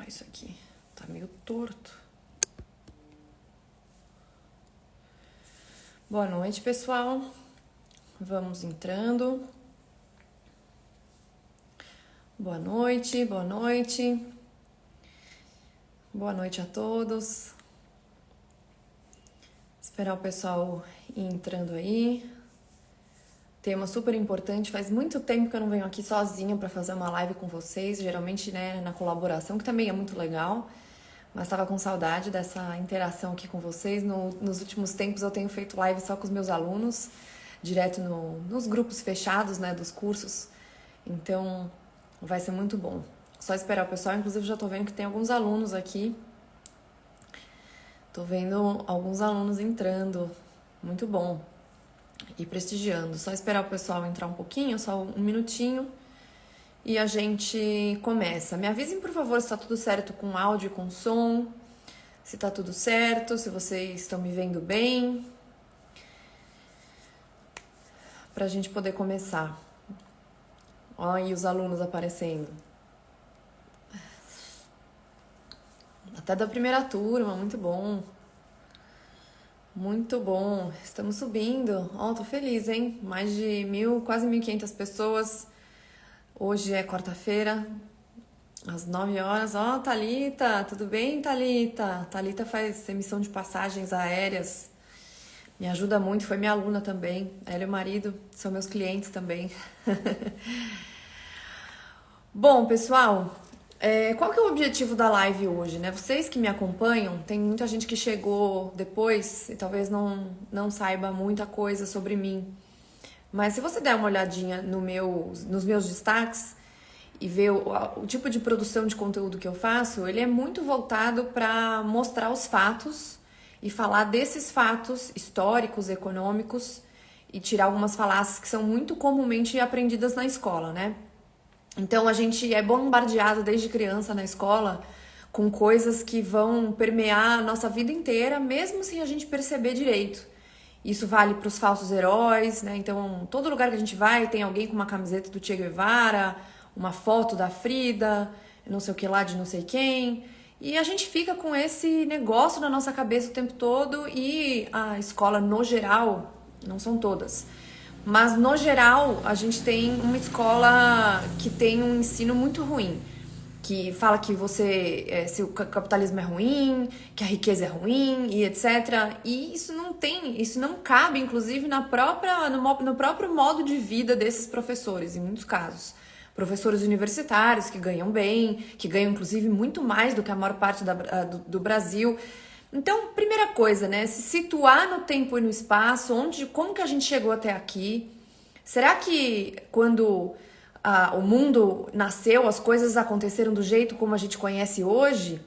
arrumar isso aqui. Tá meio torto. Boa noite, pessoal. Vamos entrando. Boa noite, boa noite. Boa noite a todos. Esperar o pessoal ir entrando aí. Tema super importante. Faz muito tempo que eu não venho aqui sozinha para fazer uma live com vocês. Geralmente, né, na colaboração, que também é muito legal. Mas estava com saudade dessa interação aqui com vocês. Nos últimos tempos eu tenho feito live só com os meus alunos, direto nos grupos fechados, né, dos cursos. Então, vai ser muito bom. Só esperar o pessoal. Inclusive, já tô vendo que tem alguns alunos aqui. Tô vendo alguns alunos entrando. Muito bom. E prestigiando. Só esperar o pessoal entrar um pouquinho, só um minutinho. E a gente começa. Me avisem, por favor, se tá tudo certo com áudio e com som. Se tá tudo certo, se vocês estão me vendo bem. Pra gente poder começar. Olha aí os alunos aparecendo. Até da primeira turma, muito bom. Muito bom. Estamos subindo. Ó, tô feliz, hein? Mais de 1.000, quase 1.500 pessoas. Hoje é quarta-feira, às 9 horas. Ó, Thalita, tudo bem, Thalita? Thalita faz emissão de passagens aéreas. Me ajuda muito, foi minha aluna também. Ela e o marido são meus clientes também. Bom, pessoal, qual que é o objetivo da live hoje, né? Vocês que me acompanham, tem muita gente que chegou depois e talvez não saiba muita coisa sobre mim. Mas se você der uma olhadinha nos meus destaques e ver o tipo de produção de conteúdo que eu faço, ele é muito voltado para mostrar os fatos e falar desses fatos históricos, econômicos e tirar algumas falácias que são muito comumente aprendidas na escola, né? Então a gente é bombardeado desde criança na escola com coisas que vão permear a nossa vida inteira, mesmo sem a gente perceber direito. Isso vale para os falsos heróis, né? Então, todo lugar que a gente vai tem alguém com uma camiseta do Che Guevara, uma foto da Frida, não sei o que lá de não sei quem. E a gente fica com esse negócio na nossa cabeça o tempo todo e a escola, no geral, não são todas, mas no geral a gente tem uma escola que tem um ensino muito ruim. Que fala que se o capitalismo é ruim, que a riqueza é ruim e etc. E isso não cabe, inclusive, no próprio modo de vida desses professores, em muitos casos. Professores universitários que ganham bem, que ganham, inclusive, muito mais do que a maior parte do Brasil. Então, primeira coisa, né? Se situar no tempo e no espaço, como que a gente chegou até aqui? Será que quando o mundo nasceu, as coisas aconteceram do jeito como a gente conhece hoje?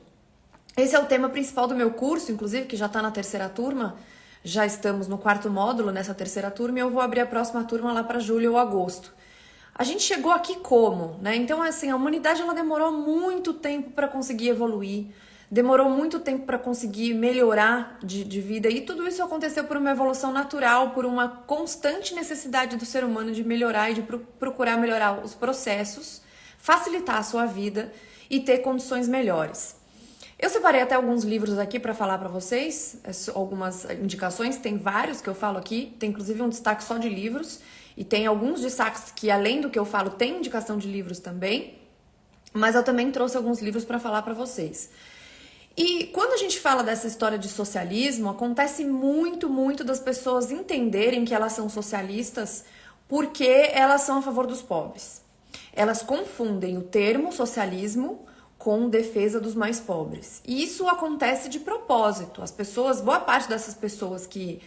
Esse é o tema principal do meu curso, inclusive, que já está na terceira turma. Já estamos no 4º módulo nessa terceira turma e eu vou abrir a próxima turma lá para julho ou agosto. A gente chegou aqui como, né? Então, assim, a humanidade ela demorou muito tempo para conseguir evoluir, demorou muito tempo para conseguir melhorar de vida e tudo isso aconteceu por uma evolução natural, por uma constante necessidade do ser humano de melhorar e de procurar melhorar os processos, facilitar a sua vida e ter condições melhores. Eu separei até alguns livros aqui para falar para vocês, algumas indicações, tem vários que eu falo aqui, tem inclusive um destaque só de livros e tem alguns destaques que além do que eu falo tem indicação de livros também, mas eu também trouxe alguns livros para falar para vocês. E quando a gente fala dessa história de socialismo, acontece muito das pessoas entenderem que elas são socialistas porque elas são a favor dos pobres. Elas confundem o termo socialismo com defesa dos mais pobres. E isso acontece de propósito. As pessoas, boa parte dessas pessoas que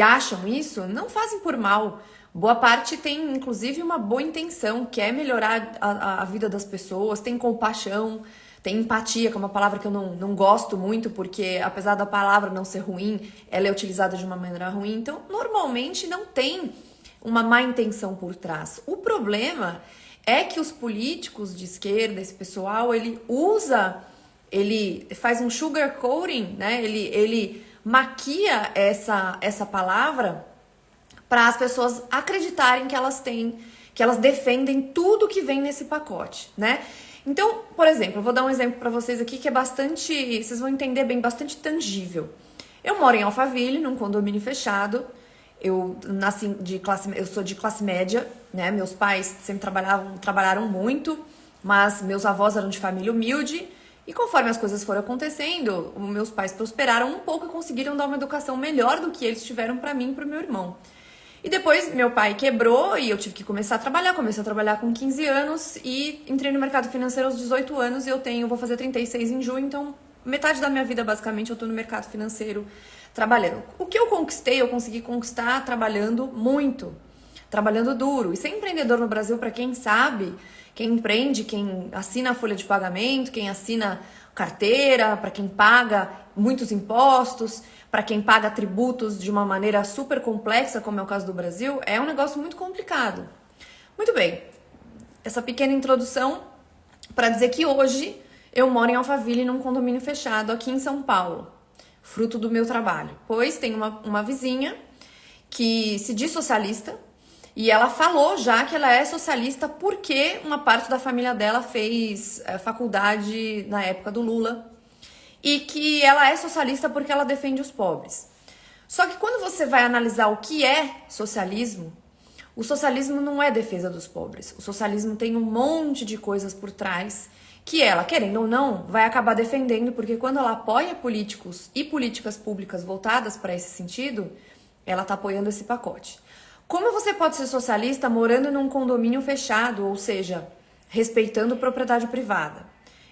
acham isso, não fazem por mal. Boa parte tem, inclusive, uma boa intenção, quer melhorar a vida das pessoas, tem compaixão, tem empatia, que é uma palavra que eu não gosto muito, porque apesar da palavra não ser ruim, ela é utilizada de uma maneira ruim. Então, normalmente não tem uma má intenção por trás. O problema é que os políticos de esquerda, esse pessoal, ele faz um sugarcoating, né? Ele maquia essa palavra para as pessoas acreditarem que elas defendem tudo que vem nesse pacote, né? Então, por exemplo, eu vou dar um exemplo para vocês aqui que é bastante, vocês vão entender bem, bastante tangível. Eu moro em Alphaville, num condomínio fechado. Eu nasci eu sou de classe média, né? Meus pais sempre trabalharam muito, mas meus avós eram de família humilde. E conforme as coisas foram acontecendo, meus pais prosperaram um pouco e conseguiram dar uma educação melhor do que eles tiveram para mim e para o meu irmão. E depois meu pai quebrou e eu tive que começar a trabalhar. Comecei a trabalhar com 15 anos e entrei no mercado financeiro aos 18 anos. E vou fazer 36 em junho, então metade da minha vida basicamente eu tô no mercado financeiro trabalhando. O que eu conquistei, eu consegui conquistar trabalhando muito, trabalhando duro. E ser empreendedor no Brasil, para quem sabe, quem empreende, quem assina a folha de pagamento, quem assina carteira, para quem paga muitos impostos, para quem paga tributos de uma maneira super complexa, como é o caso do Brasil, é um negócio muito complicado. Muito bem, essa pequena introdução para dizer que hoje eu moro em Alphaville, num condomínio fechado aqui em São Paulo, fruto do meu trabalho. Pois tem uma vizinha que se diz socialista e ela falou já que ela é socialista porque uma parte da família dela fez faculdade na época do Lula e que ela é socialista porque ela defende os pobres. Só que quando você vai analisar o que é socialismo, o socialismo não é defesa dos pobres. O socialismo tem um monte de coisas por trás que ela, querendo ou não, vai acabar defendendo, porque quando ela apoia políticos e políticas públicas voltadas para esse sentido, ela está apoiando esse pacote. Como você pode ser socialista morando num condomínio fechado, ou seja, respeitando propriedade privada?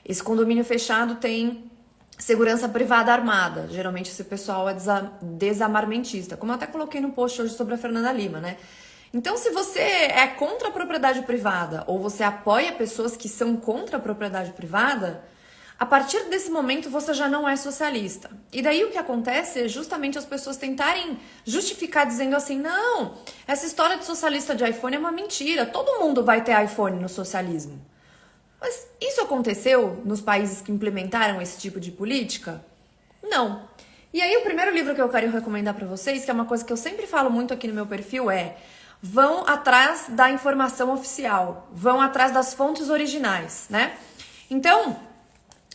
Esse condomínio fechado tem segurança privada armada. Geralmente esse pessoal é desamarmentista, como eu até coloquei no post hoje sobre a Fernanda Lima, né? Então, se você é contra a propriedade privada ou você apoia pessoas que são contra a propriedade privada, a partir desse momento você já não é socialista. E daí o que acontece é justamente as pessoas tentarem justificar dizendo assim, não, essa história de socialista de iPhone é uma mentira, todo mundo vai ter iPhone no socialismo. Mas isso aconteceu nos países que implementaram esse tipo de política? Não. E aí o primeiro livro que eu quero recomendar para vocês, que é uma coisa que eu sempre falo muito aqui no meu perfil, é: vão atrás da informação oficial, vão atrás das fontes originais, né? Então,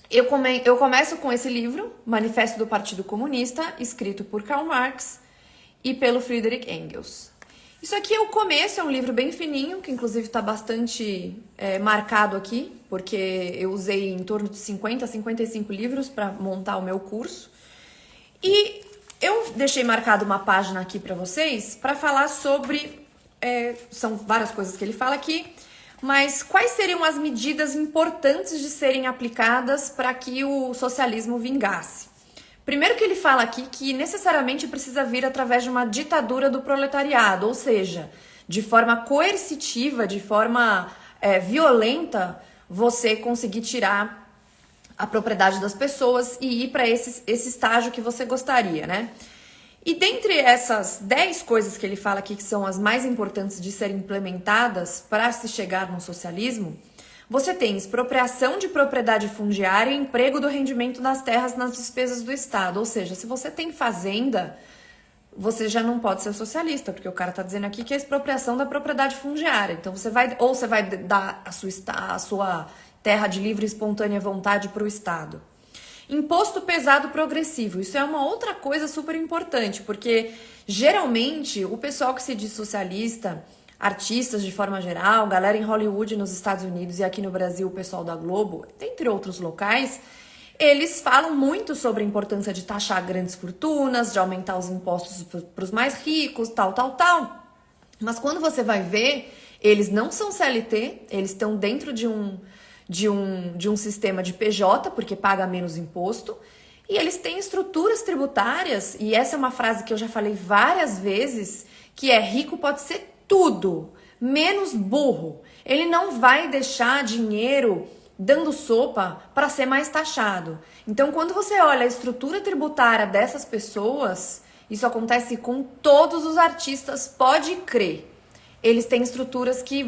eu começo com esse livro, Manifesto do Partido Comunista, escrito por Karl Marx e pelo Friedrich Engels. Isso aqui é o começo, é um livro bem fininho, que inclusive está bastante marcado aqui, porque eu usei em torno de 50 a 55 livros para montar o meu curso. E eu deixei marcado uma página aqui para vocês para falar sobre... são várias coisas que ele fala aqui, mas quais seriam as medidas importantes de serem aplicadas para que o socialismo vingasse? Primeiro que ele fala aqui que necessariamente precisa vir através de uma ditadura do proletariado, ou seja, de forma coercitiva, de forma violenta, você conseguir tirar a propriedade das pessoas e ir para esse estágio que você gostaria, né? E dentre essas 10 coisas que ele fala aqui que são as mais importantes de serem implementadas para se chegar no socialismo, você tem expropriação de propriedade fundiária e emprego do rendimento das terras nas despesas do Estado. Ou seja, se você tem fazenda, você já não pode ser socialista, porque o cara está dizendo aqui que é expropriação da propriedade fundiária. Então você vai dar a sua terra de livre e espontânea vontade para o Estado. Imposto pesado progressivo, isso é uma outra coisa super importante, porque geralmente o pessoal que se diz socialista, artistas de forma geral, galera em Hollywood nos Estados Unidos e aqui no Brasil o pessoal da Globo, dentre outros locais, eles falam muito sobre a importância de taxar grandes fortunas, de aumentar os impostos para os mais ricos, tal. Mas quando você vai ver, eles não são CLT, eles estão dentro de um sistema de PJ, porque paga menos imposto, e eles têm estruturas tributárias, e essa é uma frase que eu já falei várias vezes, que é: rico pode ser tudo, menos burro. Ele não vai deixar dinheiro dando sopa para ser mais taxado. Então, quando você olha a estrutura tributária dessas pessoas, isso acontece com todos os artistas, pode crer. Eles têm estruturas que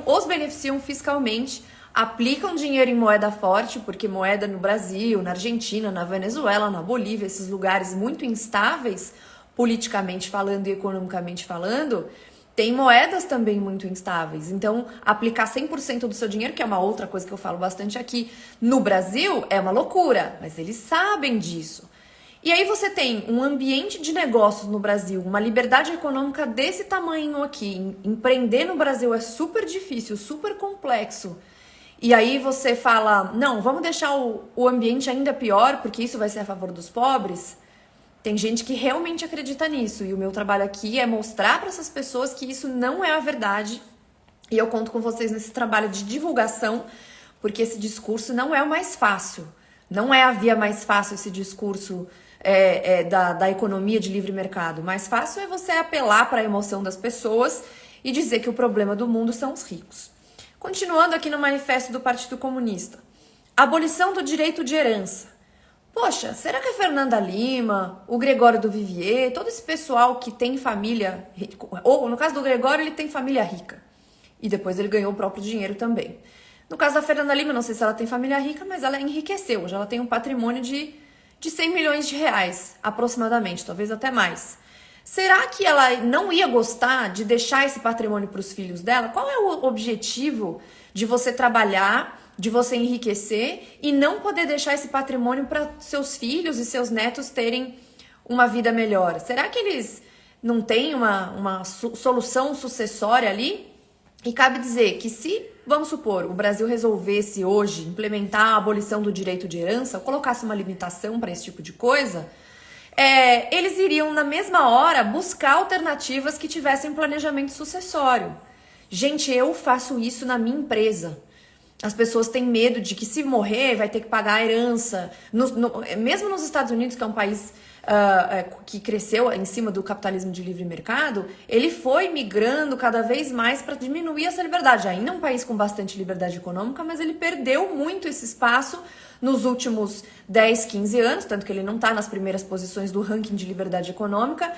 os beneficiam fiscalmente, aplicam dinheiro em moeda forte, porque moeda no Brasil, na Argentina, na Venezuela, na Bolívia, esses lugares muito instáveis, politicamente falando e economicamente falando, tem moedas também muito instáveis. Então, aplicar 100% do seu dinheiro, que é uma outra coisa que eu falo bastante aqui, no Brasil é uma loucura, mas eles sabem disso. E aí você tem um ambiente de negócios no Brasil, uma liberdade econômica desse tamanho aqui. Empreender no Brasil é super difícil, super complexo. E aí você fala, não, vamos deixar o ambiente ainda pior, porque isso vai ser a favor dos pobres. Tem gente que realmente acredita nisso. E o meu trabalho aqui é mostrar para essas pessoas que isso não é a verdade. E eu conto com vocês nesse trabalho de divulgação, porque esse discurso não é o mais fácil. Não é a via mais fácil esse discurso da economia de livre mercado. O mais fácil é você apelar para a emoção das pessoas e dizer que o problema do mundo são os ricos. Continuando aqui no manifesto do Partido Comunista. Abolição do direito de herança. Poxa, será que a Fernanda Lima, o Gregório do Vivier, todo esse pessoal que tem família, ou no caso do Gregório, ele tem família rica. E depois ele ganhou o próprio dinheiro também. No caso da Fernanda Lima, não sei se ela tem família rica, mas ela enriqueceu. Hoje ela tem um patrimônio de 100 milhões de reais, aproximadamente, talvez até mais. Será que ela não ia gostar de deixar esse patrimônio para os filhos dela? Qual é o objetivo de você trabalhar, de você enriquecer e não poder deixar esse patrimônio para seus filhos e seus netos terem uma vida melhor? Será que eles não têm uma solução sucessória ali? E cabe dizer que se, vamos supor, o Brasil resolvesse hoje implementar a abolição do direito de herança, colocasse uma limitação para esse tipo de coisa, eles iriam na mesma hora buscar alternativas que tivessem planejamento sucessório. Gente, eu faço isso na minha empresa. As pessoas têm medo de que se morrer vai ter que pagar a herança. Mesmo nos Estados Unidos, que é um país que cresceu em cima do capitalismo de livre mercado, ele foi migrando cada vez mais para diminuir essa liberdade. Ainda é um país com bastante liberdade econômica, mas ele perdeu muito esse espaço nos últimos 10, 15 anos, tanto que ele não está nas primeiras posições do ranking de liberdade econômica,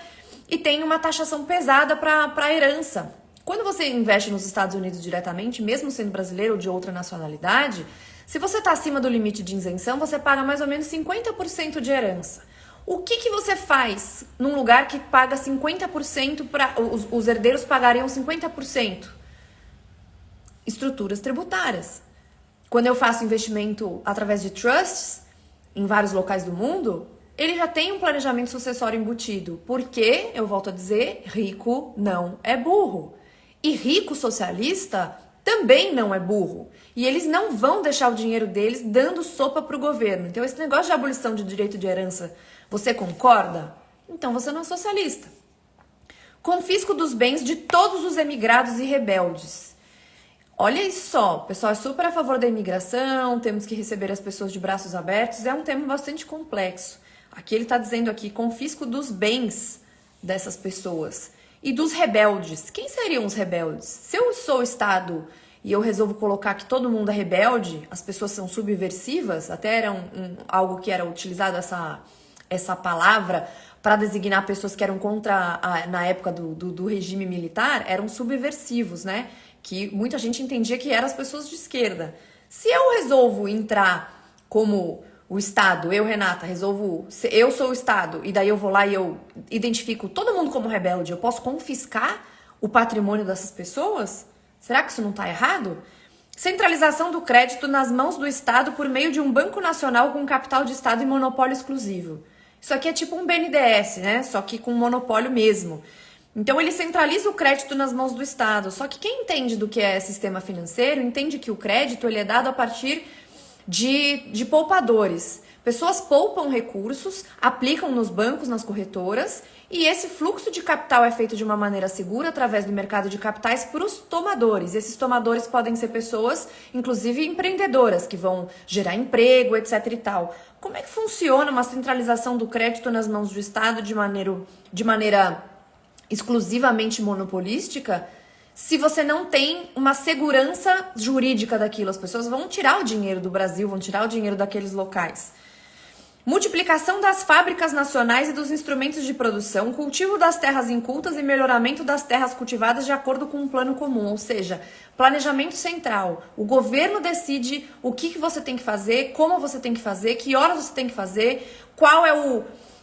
e tem uma taxação pesada para a herança. Quando você investe nos Estados Unidos diretamente, mesmo sendo brasileiro ou de outra nacionalidade, se você está acima do limite de isenção, você paga mais ou menos 50% de herança. O que você faz num lugar que paga 50%, os herdeiros pagariam 50%? Estruturas tributárias. Quando eu faço investimento através de trusts, em vários locais do mundo, ele já tem um planejamento sucessório embutido. Porque, eu volto a dizer, rico não é burro. E rico socialista também não é burro. E eles não vão deixar o dinheiro deles dando sopa para o governo. Então, esse negócio de abolição de direito de herança, você concorda? Então, você não é socialista. Confisco dos bens de todos os emigrados e rebeldes. Olha isso só, o pessoal é super a favor da imigração, temos que receber as pessoas de braços abertos, é um tema bastante complexo. Aqui ele está dizendo aqui, confisco dos bens dessas pessoas. E dos rebeldes. Quem seriam os rebeldes? Se eu sou o Estado e eu resolvo colocar que todo mundo é rebelde, as pessoas são subversivas, até era algo que era utilizado essa palavra para designar pessoas que eram contra, na época do regime militar, eram subversivos, né? Que muita gente entendia que eram as pessoas de esquerda. Se eu resolvo entrar como o Estado, eu, Renata, eu sou o Estado, e daí eu vou lá e eu identifico todo mundo como rebelde, eu posso confiscar o patrimônio dessas pessoas? Será que isso não está errado? Centralização do crédito nas mãos do Estado por meio de um banco nacional com capital de Estado e monopólio exclusivo. Isso aqui é tipo um BNDES, né? Só que com monopólio mesmo. Então ele centraliza o crédito nas mãos do Estado. Só que quem entende do que é sistema financeiro entende que o crédito ele é dado a partir de poupadores. Pessoas poupam recursos, aplicam nos bancos, nas corretoras, e esse fluxo de capital é feito de uma maneira segura através do mercado de capitais para os tomadores. Esses tomadores podem ser pessoas, inclusive empreendedoras, que vão gerar emprego, etc e tal. Como é que funciona uma centralização do crédito nas mãos do Estado de maneira exclusivamente monopolística, se você não tem uma segurança jurídica daquilo? As pessoas vão tirar o dinheiro do Brasil, vão tirar o dinheiro daqueles locais. Multiplicação das fábricas nacionais e dos instrumentos de produção, cultivo das terras incultas e melhoramento das terras cultivadas de acordo com um plano comum, ou seja, planejamento central. O governo decide o que você tem que fazer, como você tem que fazer, que horas você tem que fazer, qual é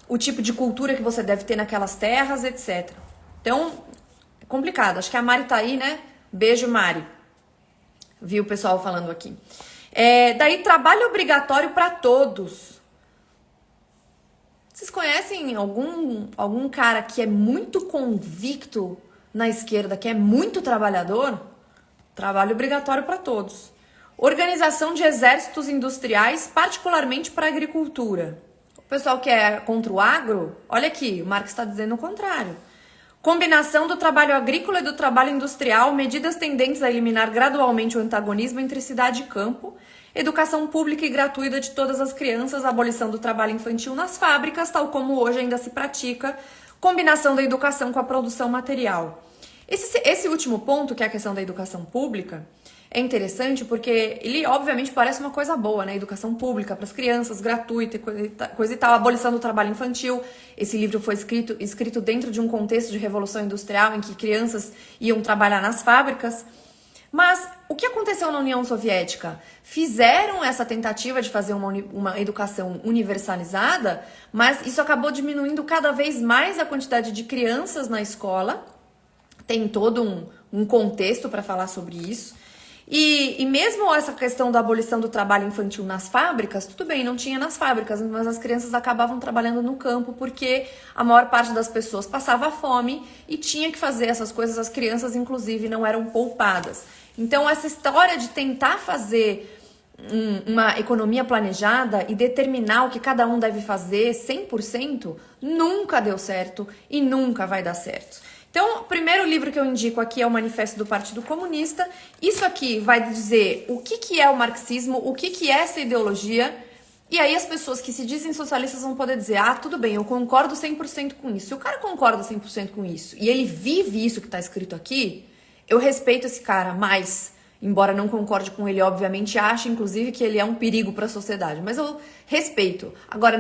o tipo de cultura que você deve ter naquelas terras, etc. Então, complicado. Acho que a Mari tá aí, né? Beijo, Mari. Vi o pessoal falando aqui. Daí, trabalho obrigatório para todos. Vocês conhecem algum cara que é muito convicto na esquerda, que é muito trabalhador? Trabalho obrigatório para todos. Organização de exércitos industriais, particularmente para a agricultura. O pessoal que é contra o agro, olha aqui, o Marx está dizendo o contrário. Combinação do trabalho agrícola e do trabalho industrial, medidas tendentes a eliminar gradualmente o antagonismo entre cidade e campo, educação pública e gratuita de todas as crianças, abolição do trabalho infantil nas fábricas, tal como hoje ainda se pratica, combinação da educação com a produção material. Esse último ponto, que é a questão da educação pública, é interessante porque ele, obviamente, parece uma coisa boa, né? Educação pública para as crianças, gratuita, coisa e tal, abolição do trabalho infantil. Esse livro foi escrito dentro de um contexto de revolução industrial em que crianças iam trabalhar nas fábricas. Mas o que aconteceu na União Soviética? Fizeram essa tentativa de fazer uma educação universalizada, mas isso acabou diminuindo cada vez mais a quantidade de crianças na escola. Tem todo um contexto para falar sobre isso. E mesmo essa questão da abolição do trabalho infantil nas fábricas, tudo bem, não tinha nas fábricas, mas as crianças acabavam trabalhando no campo porque a maior parte das pessoas passava fome e tinha que fazer essas coisas, as crianças inclusive não eram poupadas. Então essa história de tentar fazer uma economia planejada e determinar o que cada um deve fazer 100% nunca deu certo e nunca vai dar certo. Então, o primeiro livro que eu indico aqui é o Manifesto do Partido Comunista. Isso aqui vai dizer o que é o marxismo, o que é essa ideologia. E aí as pessoas que se dizem socialistas vão poder dizer, tudo bem, eu concordo 100% com isso. Se o cara concorda 100% com isso e ele vive isso que está escrito aqui, eu respeito esse cara, mas, embora não concorde com ele, obviamente, acho, inclusive, que ele é um perigo para a sociedade. Mas eu respeito. Agora,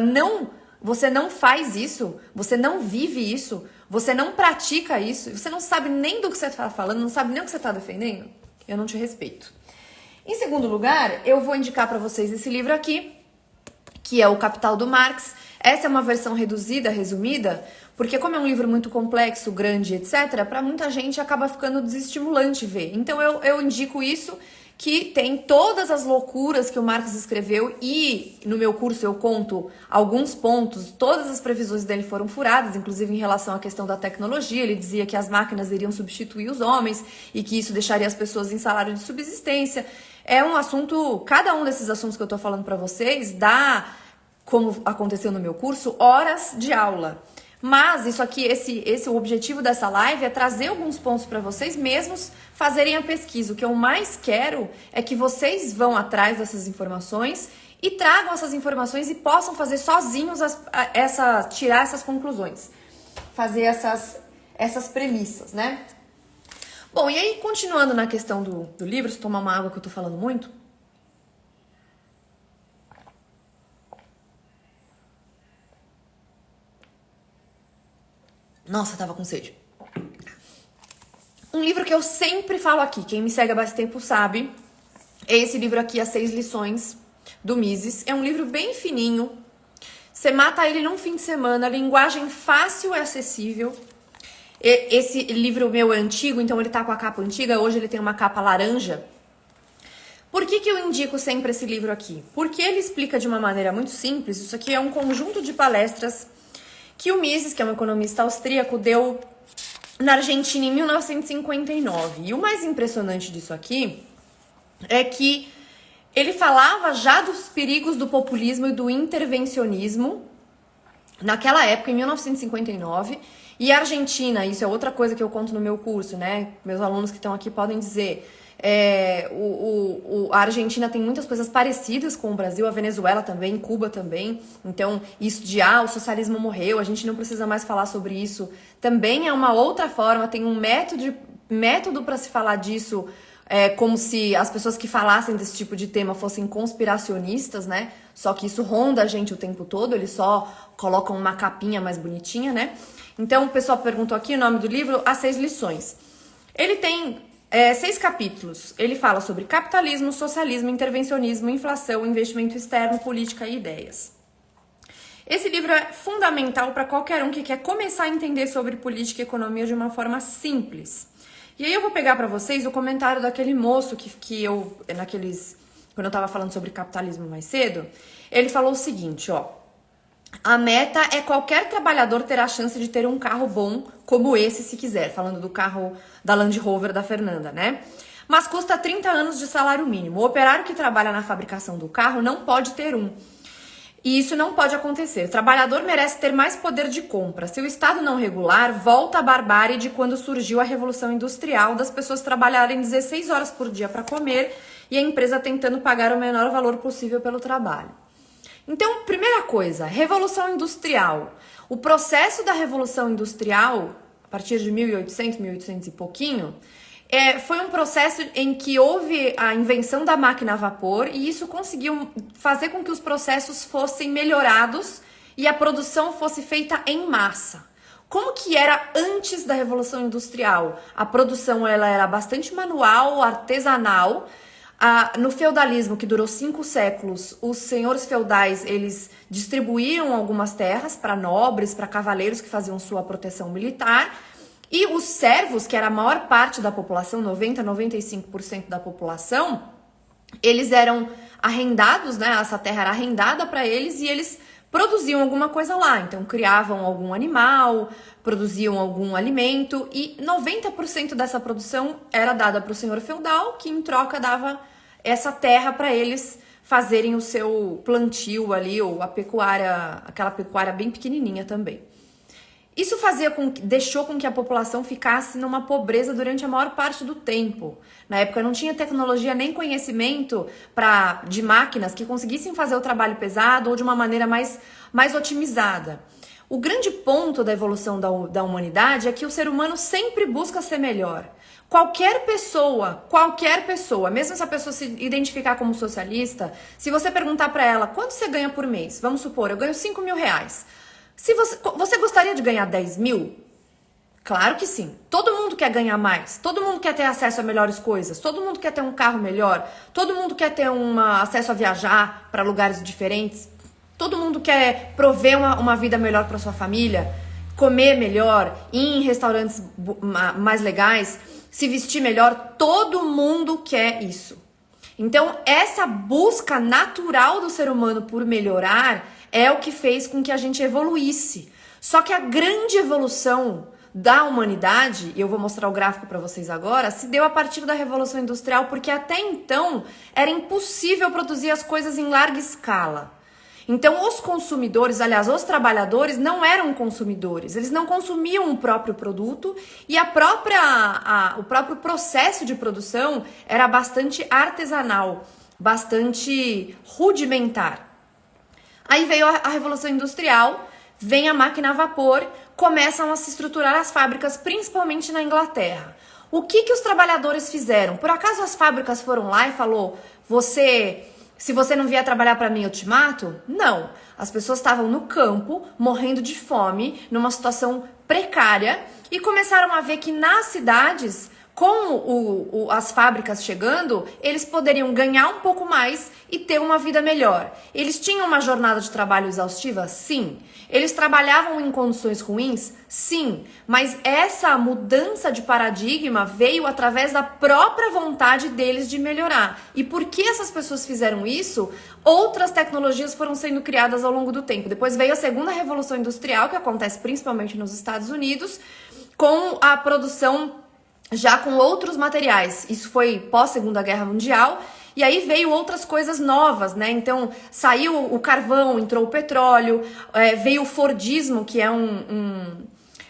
você não faz isso, você não vive isso, você não pratica isso, você não sabe nem do que você está falando, não sabe nem o que você está defendendo, eu não te respeito. Em segundo lugar, eu vou indicar para vocês esse livro aqui, que é O Capital do Marx. Essa é uma versão reduzida, resumida, porque como é um livro muito complexo, grande, etc., para muita gente acaba ficando desestimulante ver. Então eu indico isso, que tem todas as loucuras que o Marx escreveu e no meu curso eu conto alguns pontos, todas as previsões dele foram furadas, inclusive em relação à questão da tecnologia. Ele dizia que as máquinas iriam substituir os homens e que isso deixaria as pessoas em salário de subsistência. É um assunto, cada um desses assuntos que eu tô falando para vocês dá, como aconteceu no meu curso, horas de aula. Mas isso aqui, o objetivo dessa live é trazer alguns pontos para vocês mesmos fazerem a pesquisa. O que eu mais quero é que vocês vão atrás dessas informações e tragam essas informações e possam fazer sozinhos tirar essas conclusões, fazer essas premissas, né? Bom, e aí continuando na questão do livro, se tomar uma água que eu tô falando muito. Nossa, tava com sede. Um livro que eu sempre falo aqui, quem me segue há bastante tempo sabe, é esse livro aqui, As 6 Lições, do Mises. É um livro bem fininho, você mata ele num fim de semana, linguagem fácil e acessível. Esse livro meu é antigo, então ele tá com a capa antiga, hoje ele tem uma capa laranja. Por que eu indico sempre esse livro aqui? Porque ele explica de uma maneira muito simples. Isso aqui é um conjunto de palestras que o Mises, que é um economista austríaco, deu na Argentina em 1959. E o mais impressionante disso aqui é que ele falava já dos perigos do populismo e do intervencionismo naquela época, em 1959. E a Argentina, isso é outra coisa que eu conto no meu curso, né? Meus alunos que estão aqui podem dizer. A Argentina tem muitas coisas parecidas com o Brasil, a Venezuela também, Cuba também. Então, isso de o socialismo morreu, a gente não precisa mais falar sobre isso. Também é uma outra forma, tem um método para se falar disso, como se as pessoas que falassem desse tipo de tema fossem conspiracionistas, né? Só que isso ronda a gente o tempo todo, eles só colocam uma capinha mais bonitinha, né? Então, o pessoal perguntou aqui o nome do livro, As 6 Lições. Ele tem 6 capítulos. Ele fala sobre capitalismo, socialismo, intervencionismo, inflação, investimento externo, política e ideias. Esse livro é fundamental para qualquer um que quer começar a entender sobre política e economia de uma forma simples. E aí eu vou pegar para vocês o comentário daquele moço que eu, quando eu estava falando sobre capitalismo mais cedo, ele falou o seguinte, ó: a meta é qualquer trabalhador ter a chance de ter um carro bom como esse se quiser, falando do carro da Land Rover da Fernanda, né? Mas custa 30 anos de salário mínimo. O operário que trabalha na fabricação do carro não pode ter um. E isso não pode acontecer. O trabalhador merece ter mais poder de compra. Se o Estado não regular, volta a barbárie de quando surgiu a Revolução Industrial, das pessoas trabalharem 16 horas por dia para comer e a empresa tentando pagar o menor valor possível pelo trabalho. Então, primeira coisa, Revolução Industrial. O processo da Revolução Industrial, a partir de 1800 e pouquinho, foi um processo em que houve a invenção da máquina a vapor e isso conseguiu fazer com que os processos fossem melhorados e a produção fosse feita em massa. Como que era antes da Revolução Industrial? A produção ela era bastante manual, artesanal. No feudalismo, que durou 5 séculos, os senhores feudais eles distribuíam algumas terras para nobres, para cavaleiros que faziam sua proteção militar. E os servos, que era a maior parte da população, 95% da população, eles eram arrendados, né? Essa terra era arrendada para eles e eles produziam alguma coisa lá. Então, criavam algum animal, produziam algum alimento e 90% dessa produção era dada para o senhor feudal, que em troca dava essa terra para eles fazerem o seu plantio ali, ou a pecuária, aquela pecuária bem pequenininha também. Isso deixou com que a população ficasse numa pobreza durante a maior parte do tempo. Na época não tinha tecnologia nem conhecimento de máquinas que conseguissem fazer o trabalho pesado ou de uma maneira mais otimizada. O grande ponto da evolução da humanidade é que o ser humano sempre busca ser melhor. Qualquer pessoa, mesmo se a pessoa se identificar como socialista, se você perguntar para ela quanto você ganha por mês, vamos supor, eu ganho 5 mil reais. Se você gostaria de ganhar 10 mil? Claro que sim. Todo mundo quer ganhar mais. Todo mundo quer ter acesso a melhores coisas. Todo mundo quer ter um carro melhor. Todo mundo quer ter acesso a viajar para lugares diferentes. Todo mundo quer prover uma vida melhor para sua família. Comer melhor. Ir em restaurantes mais legais. Se vestir melhor. Todo mundo quer isso. Então, essa busca natural do ser humano por melhorar é o que fez com que a gente evoluísse. Só que a grande evolução da humanidade, e eu vou mostrar o gráfico para vocês agora, se deu a partir da Revolução Industrial, porque até então era impossível produzir as coisas em larga escala. Então os consumidores, aliás, os trabalhadores não eram consumidores, eles não consumiam o próprio produto e o próprio processo de produção era bastante artesanal, bastante rudimentar. Aí veio a Revolução Industrial, vem a máquina a vapor, começam a se estruturar as fábricas, principalmente na Inglaterra. O que os trabalhadores fizeram? Por acaso as fábricas foram lá e falou, se você não vier trabalhar para mim, eu te mato? Não. As pessoas estavam no campo, morrendo de fome, numa situação precária, e começaram a ver que nas cidades, com as fábricas chegando, eles poderiam ganhar um pouco mais e ter uma vida melhor. Eles tinham uma jornada de trabalho exaustiva? Sim. Eles trabalhavam em condições ruins? Sim. Mas essa mudança de paradigma veio através da própria vontade deles de melhorar. E porque essas pessoas fizeram isso, outras tecnologias foram sendo criadas ao longo do tempo. Depois veio a segunda Revolução Industrial, que acontece principalmente nos Estados Unidos, com a produção já com outros materiais. Isso foi pós-Segunda Guerra Mundial. E aí veio outras coisas novas, né? Então saiu o carvão, entrou o petróleo, veio o Fordismo, que é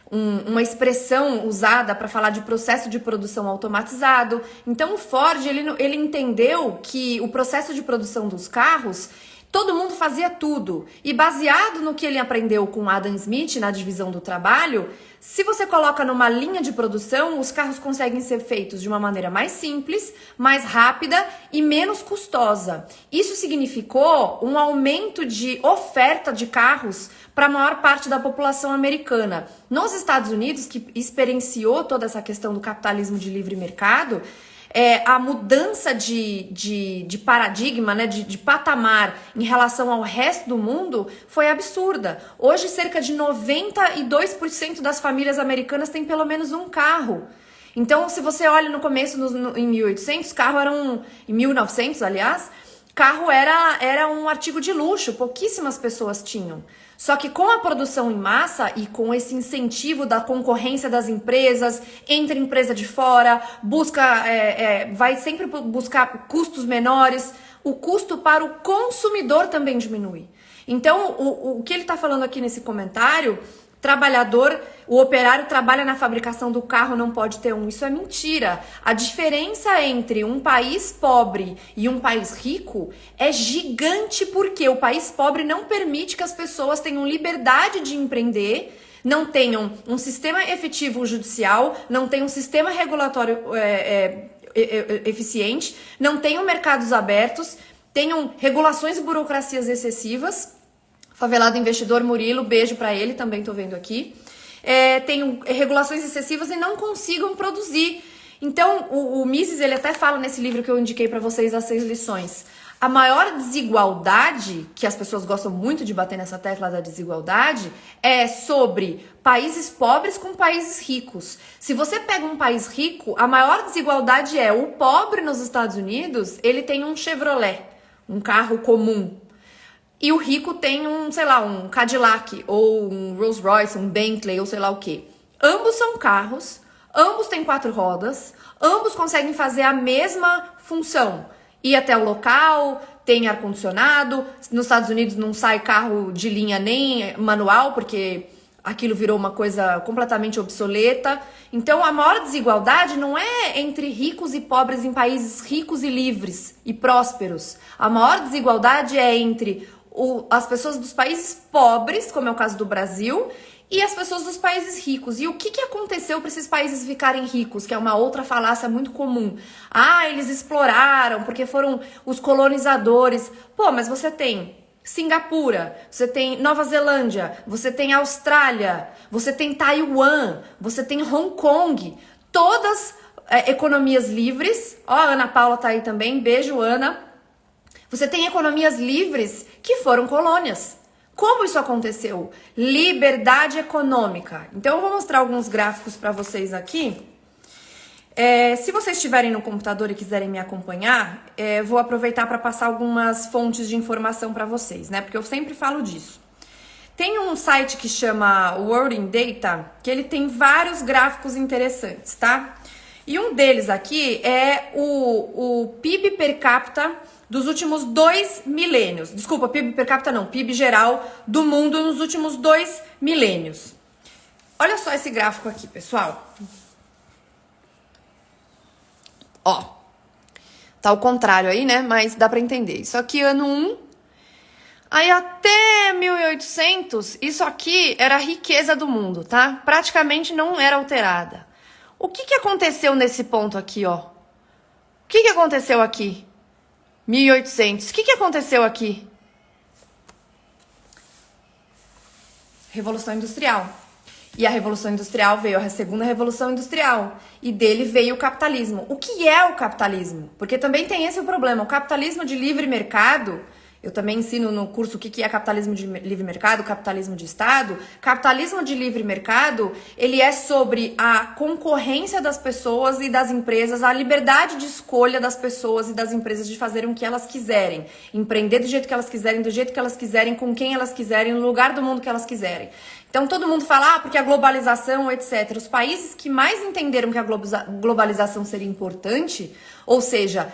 uma expressão usada para falar de processo de produção automatizado. Então o Ford ele entendeu que o processo de produção dos carros, todo mundo fazia tudo. E baseado no que ele aprendeu com Adam Smith na divisão do trabalho, se você coloca numa linha de produção, os carros conseguem ser feitos de uma maneira mais simples, mais rápida e menos custosa. Isso significou um aumento de oferta de carros para a maior parte da população americana. Nos Estados Unidos, que experienciou toda essa questão do capitalismo de livre mercado, a mudança de paradigma, né, de patamar em relação ao resto do mundo foi absurda. Hoje, cerca de 92% das famílias americanas têm pelo menos um carro. Então, se você olha no começo, em 1800, carro era em 1900, aliás, carro era um artigo de luxo, pouquíssimas pessoas tinham. Só que com a produção em massa e com esse incentivo da concorrência das empresas, entra empresa de fora, vai sempre buscar custos menores, o custo para o consumidor também diminui. Então, o que ele está falando aqui nesse comentário, o operário trabalha na fabricação do carro, não pode ter um. Isso é mentira. A diferença entre um país pobre e um país rico é gigante, porque o país pobre não permite que as pessoas tenham liberdade de empreender, não tenham um sistema efetivo judicial, não tenham um sistema regulatório eficiente, não tenham mercados abertos, tenham regulações e burocracias excessivas. Favelado investidor Murilo, beijo pra ele, também tô vendo aqui. Tem regulações excessivas e não consigam produzir. Então, o Mises, ele até fala nesse livro que eu indiquei pra vocês, as 6 lições. A maior desigualdade, que as pessoas gostam muito de bater nessa tecla da desigualdade, é sobre países pobres com países ricos. Se você pega um país rico, a maior desigualdade é o pobre nos Estados Unidos, ele tem um Chevrolet, um carro comum. E o rico tem um Cadillac, ou um Rolls Royce, um Bentley, ou sei lá o quê. Ambos são carros, ambos têm 4 rodas, ambos conseguem fazer a mesma função. Ir até o local, tem ar-condicionado, nos Estados Unidos não sai carro de linha nem manual, porque aquilo virou uma coisa completamente obsoleta. Então, a maior desigualdade não é entre ricos e pobres em países ricos e livres e prósperos. A maior desigualdade é entre as pessoas dos países pobres, como é o caso do Brasil, e as pessoas dos países ricos. E o que aconteceu para esses países ficarem ricos? Que é uma outra falácia muito comum. Eles exploraram porque foram os colonizadores. Pô, mas você tem Singapura, você tem Nova Zelândia, você tem Austrália, você tem Taiwan, você tem Hong Kong. Todas economias livres. Ó, a Ana Paula tá aí também. Beijo, Ana. Você tem economias livres que foram colônias. Como isso aconteceu? Liberdade econômica. Então, eu vou mostrar alguns gráficos para vocês aqui. Se vocês estiverem no computador e quiserem me acompanhar, vou aproveitar para passar algumas fontes de informação para vocês, né? Porque eu sempre falo disso. Tem um site que chama World in Data, que ele tem vários gráficos interessantes, tá? E um deles aqui é o PIB per capita dos últimos 2 milênios. Desculpa, PIB per capita não, PIB geral do mundo nos últimos 2 milênios. Olha só esse gráfico aqui, pessoal. Ó, tá ao contrário aí, né? Mas dá pra entender. Isso aqui ano 1, aí até 1800, isso aqui era a riqueza do mundo, tá? Praticamente não era alterada. O que aconteceu nesse ponto aqui, ó? O que aconteceu aqui? 1800. O que aconteceu aqui? Revolução Industrial. E a Revolução Industrial veio a segunda Revolução Industrial. E dele veio o capitalismo. O que é o capitalismo? Porque também tem esse o problema. O capitalismo de livre mercado... Eu também ensino no curso o que é capitalismo de livre mercado, capitalismo de Estado. Capitalismo de livre mercado, ele é sobre a concorrência das pessoas e das empresas, a liberdade de escolha das pessoas e das empresas de fazerem o que elas quiserem. Empreender do jeito que elas quiserem, do jeito que elas quiserem, com quem elas quiserem, no lugar do mundo que elas quiserem. Então todo mundo fala, porque a globalização, etc. Os países que mais entenderam que a globalização seria importante, ou seja,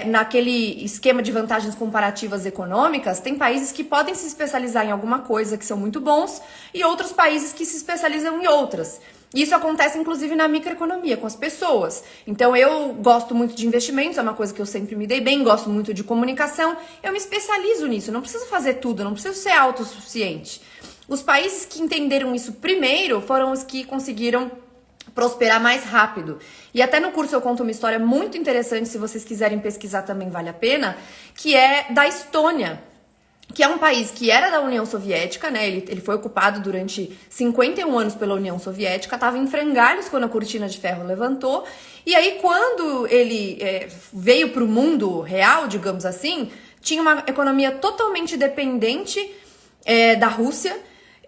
naquele esquema de vantagens comparativas econômicas, tem países que podem se especializar em alguma coisa, que são muito bons, e outros países que se especializam em outras. Isso acontece, inclusive, na microeconomia, com as pessoas. Então, eu gosto muito de investimentos, é uma coisa que eu sempre me dei bem, gosto muito de comunicação, eu me especializo nisso, não preciso fazer tudo, não preciso ser autossuficiente. Os países que entenderam isso primeiro foram os que conseguiram prosperar mais rápido. E até no curso eu conto uma história muito interessante, se vocês quiserem pesquisar também vale a pena, que é da Estônia. que é um país que era da União Soviética, né? Ele foi ocupado durante 51 anos pela União Soviética, estava em frangalhos quando a cortina de ferro levantou. E aí, quando ele veio para o mundo real, digamos assim, tinha uma economia totalmente dependente da Rússia,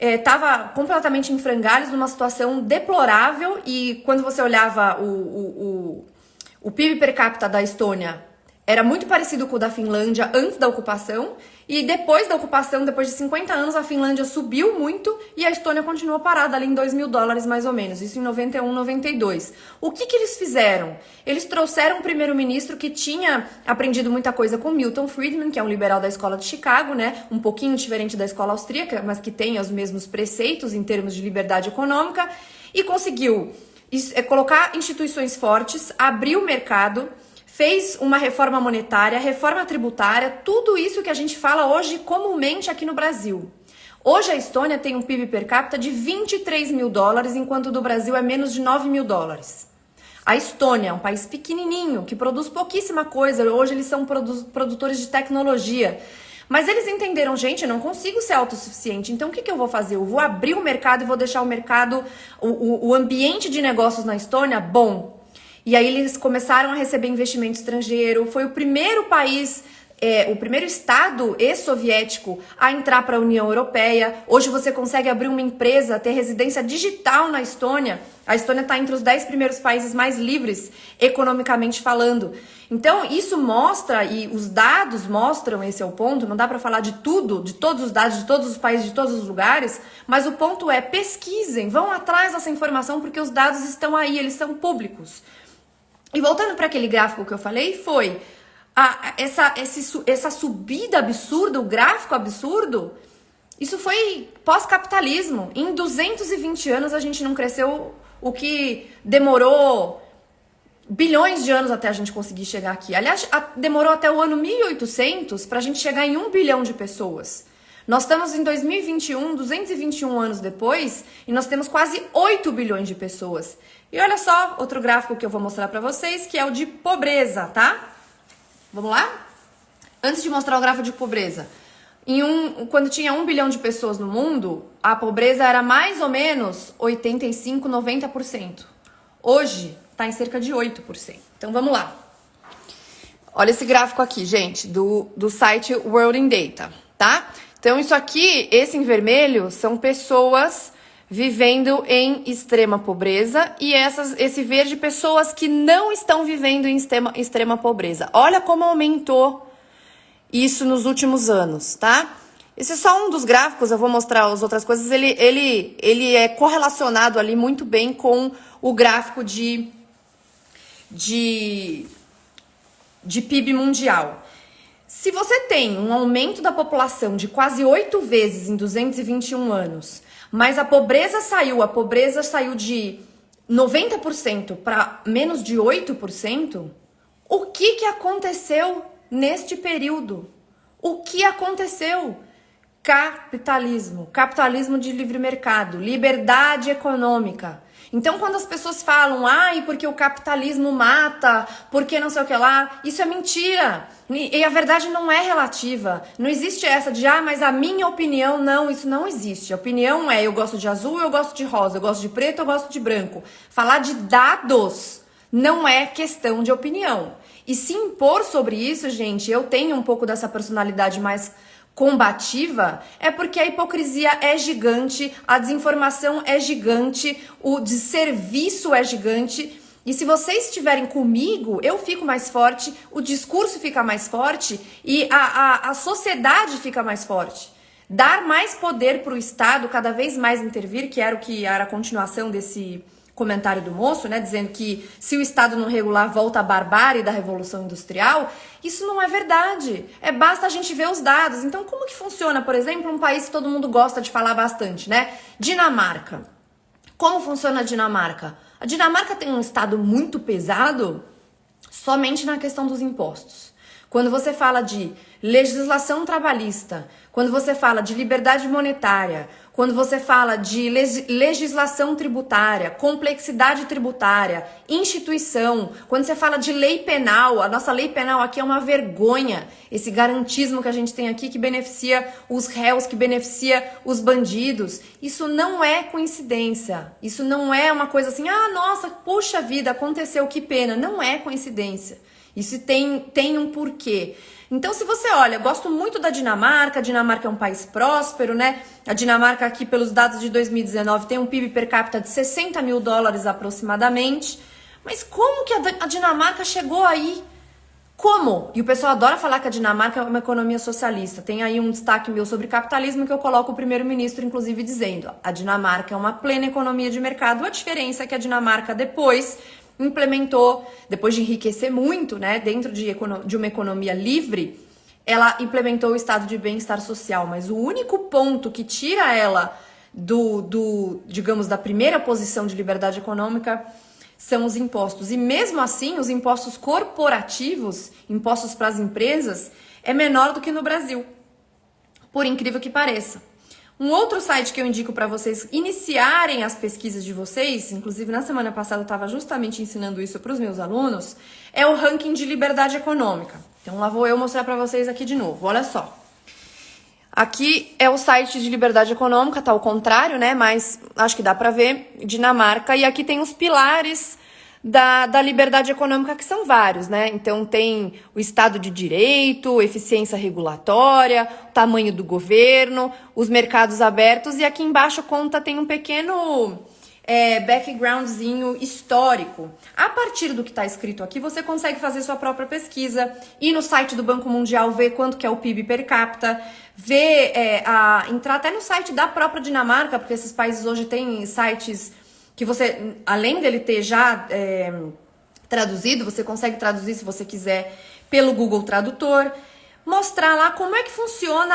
estava completamente em frangalhos, numa situação deplorável. E quando você olhava o PIB per capita da Estônia, era muito parecido com o da Finlândia antes da ocupação, e depois da ocupação, depois de 50 anos, a Finlândia subiu muito e a Estônia continuou parada ali em $2.000 mais ou menos, isso em 91, 92. O que eles fizeram? Eles trouxeram um primeiro-ministro que tinha aprendido muita coisa com Milton Friedman, que é um liberal da escola de Chicago, né? Um pouquinho diferente da escola austríaca, mas que tem os mesmos preceitos em termos de liberdade econômica, e conseguiu colocar instituições fortes, abrir o mercado, fez uma reforma monetária, reforma tributária, tudo isso que a gente fala hoje comumente aqui no Brasil. Hoje a Estônia tem um PIB per capita de $23.000, enquanto do Brasil é menos de $9.000. A Estônia é um país pequenininho, que produz pouquíssima coisa, hoje eles são produtores de tecnologia. Mas eles entenderam, gente, eu não consigo ser autossuficiente, então o que eu vou fazer? Eu vou abrir o mercado e vou deixar o mercado, o ambiente de negócios na Estônia bom. E aí eles começaram a receber investimento estrangeiro, foi o primeiro país, o primeiro estado ex-soviético a entrar para a União Europeia. Hoje você consegue abrir uma empresa, ter residência digital na Estônia. A Estônia está entre os 10 primeiros países mais livres, economicamente falando. Então isso mostra, e os dados mostram, esse é o ponto, não dá para falar de tudo, de todos os dados, de todos os países, de todos os lugares, mas o ponto é, pesquisem, vão atrás dessa informação, porque os dados estão aí, eles são públicos. E voltando para aquele gráfico que eu falei, foi essa subida absurda, o gráfico absurdo, isso foi pós-capitalismo. Em 220 anos a gente não cresceu o que demorou bilhões de anos até a gente conseguir chegar aqui. Aliás, demorou até o ano 1800 para a gente chegar em 1 bilhão de pessoas. Nós estamos em 2021, 221 anos depois, e nós temos quase 8 bilhões de pessoas. E olha só, outro gráfico que eu vou mostrar pra vocês, que é o de pobreza, tá? Vamos lá? Antes de mostrar o gráfico de pobreza, quando tinha 1 bilhão de pessoas no mundo, a pobreza era mais ou menos 85, 90%. Hoje, tá em cerca de 8%. Então, vamos lá. Olha esse gráfico aqui, gente, do site World in Data, tá? Então, isso aqui, esse em vermelho, são pessoas vivendo em extrema pobreza, e esse verde, pessoas que não estão vivendo em extrema pobreza. Olha como aumentou isso nos últimos anos, tá? Esse é só um dos gráficos, eu vou mostrar as outras coisas. Ele é correlacionado ali muito bem com o gráfico de PIB mundial. Se você tem um aumento da população de quase 8 vezes em 221 anos, mas a pobreza saiu de 90% para menos de 8%, o que aconteceu neste período? O que aconteceu? Capitalismo de livre mercado, liberdade econômica. Então, quando as pessoas falam, porque o capitalismo mata, porque não sei o que lá, isso é mentira. E a verdade não é relativa. Não existe essa de, mas a minha opinião, não, isso não existe. A opinião é, eu gosto de azul, eu gosto de rosa, eu gosto de preto, eu gosto de branco. Falar de dados não é questão de opinião. E se impor sobre isso, gente, eu tenho um pouco dessa personalidade mais combativa, é porque a hipocrisia é gigante, a desinformação é gigante, o desserviço é gigante. E se vocês estiverem comigo, eu fico mais forte, o discurso fica mais forte e a sociedade fica mais forte. Dar mais poder para o Estado, cada vez mais intervir, que era a continuação desse comentário do moço, né, dizendo que se o Estado não regular, volta a barbárie da Revolução Industrial. Isso não é verdade. Basta a gente ver os dados. Então, como que funciona, por exemplo, um país que todo mundo gosta de falar bastante, né? Dinamarca. Como funciona a Dinamarca? A Dinamarca tem um Estado muito pesado somente na questão dos impostos. Quando você fala de legislação trabalhista, quando você fala de liberdade monetária, Quando você fala de legislação tributária, complexidade tributária, instituição, quando você fala de lei penal, a nossa lei penal aqui é uma vergonha. Esse garantismo que a gente tem aqui que beneficia os réus, que beneficia os bandidos. Isso não é coincidência. Isso não é uma coisa assim, ah, nossa, puxa vida, aconteceu, que pena. Não é coincidência. Isso tem um porquê. Então, se você olha, eu gosto muito da Dinamarca, a Dinamarca é um país próspero, né? A Dinamarca aqui, pelos dados de 2019, tem um PIB per capita de 60 mil dólares aproximadamente. Mas como que a Dinamarca chegou aí? Como? E o pessoal adora falar que a Dinamarca é uma economia socialista. Tem aí um destaque meu sobre capitalismo que eu coloco o primeiro-ministro, inclusive, dizendo: a Dinamarca é uma plena economia de mercado. A diferença é que a Dinamarca depois implementou, depois de enriquecer muito, né, dentro de uma economia livre, ela implementou o estado de bem-estar social. Mas o único ponto que tira ela digamos, da primeira posição de liberdade econômica são os impostos. E mesmo assim, os impostos corporativos, impostos para as empresas, é menor do que no Brasil, por incrível que pareça. Um outro site que eu indico para vocês iniciarem as pesquisas de vocês, inclusive na semana passada eu estava justamente ensinando isso para os meus alunos, é o ranking de liberdade econômica. Então lá vou eu mostrar para vocês aqui de novo, olha só. Aqui é o site de liberdade econômica, tá ao contrário, né? Mas acho que dá para ver, Dinamarca. E aqui tem os pilares da liberdade econômica, que são vários, né? Então tem o Estado de Direito, eficiência regulatória, tamanho do governo, os mercados abertos, e aqui embaixo tem um pequeno backgroundzinho histórico. A partir do que está escrito aqui, você consegue fazer sua própria pesquisa, ir no site do Banco Mundial, ver quanto que é o PIB per capita, entrar até no site da própria Dinamarca, porque esses países hoje têm sites que você, além dele ter já traduzido, você consegue traduzir, se você quiser, pelo Google Tradutor, mostrar lá como é que funciona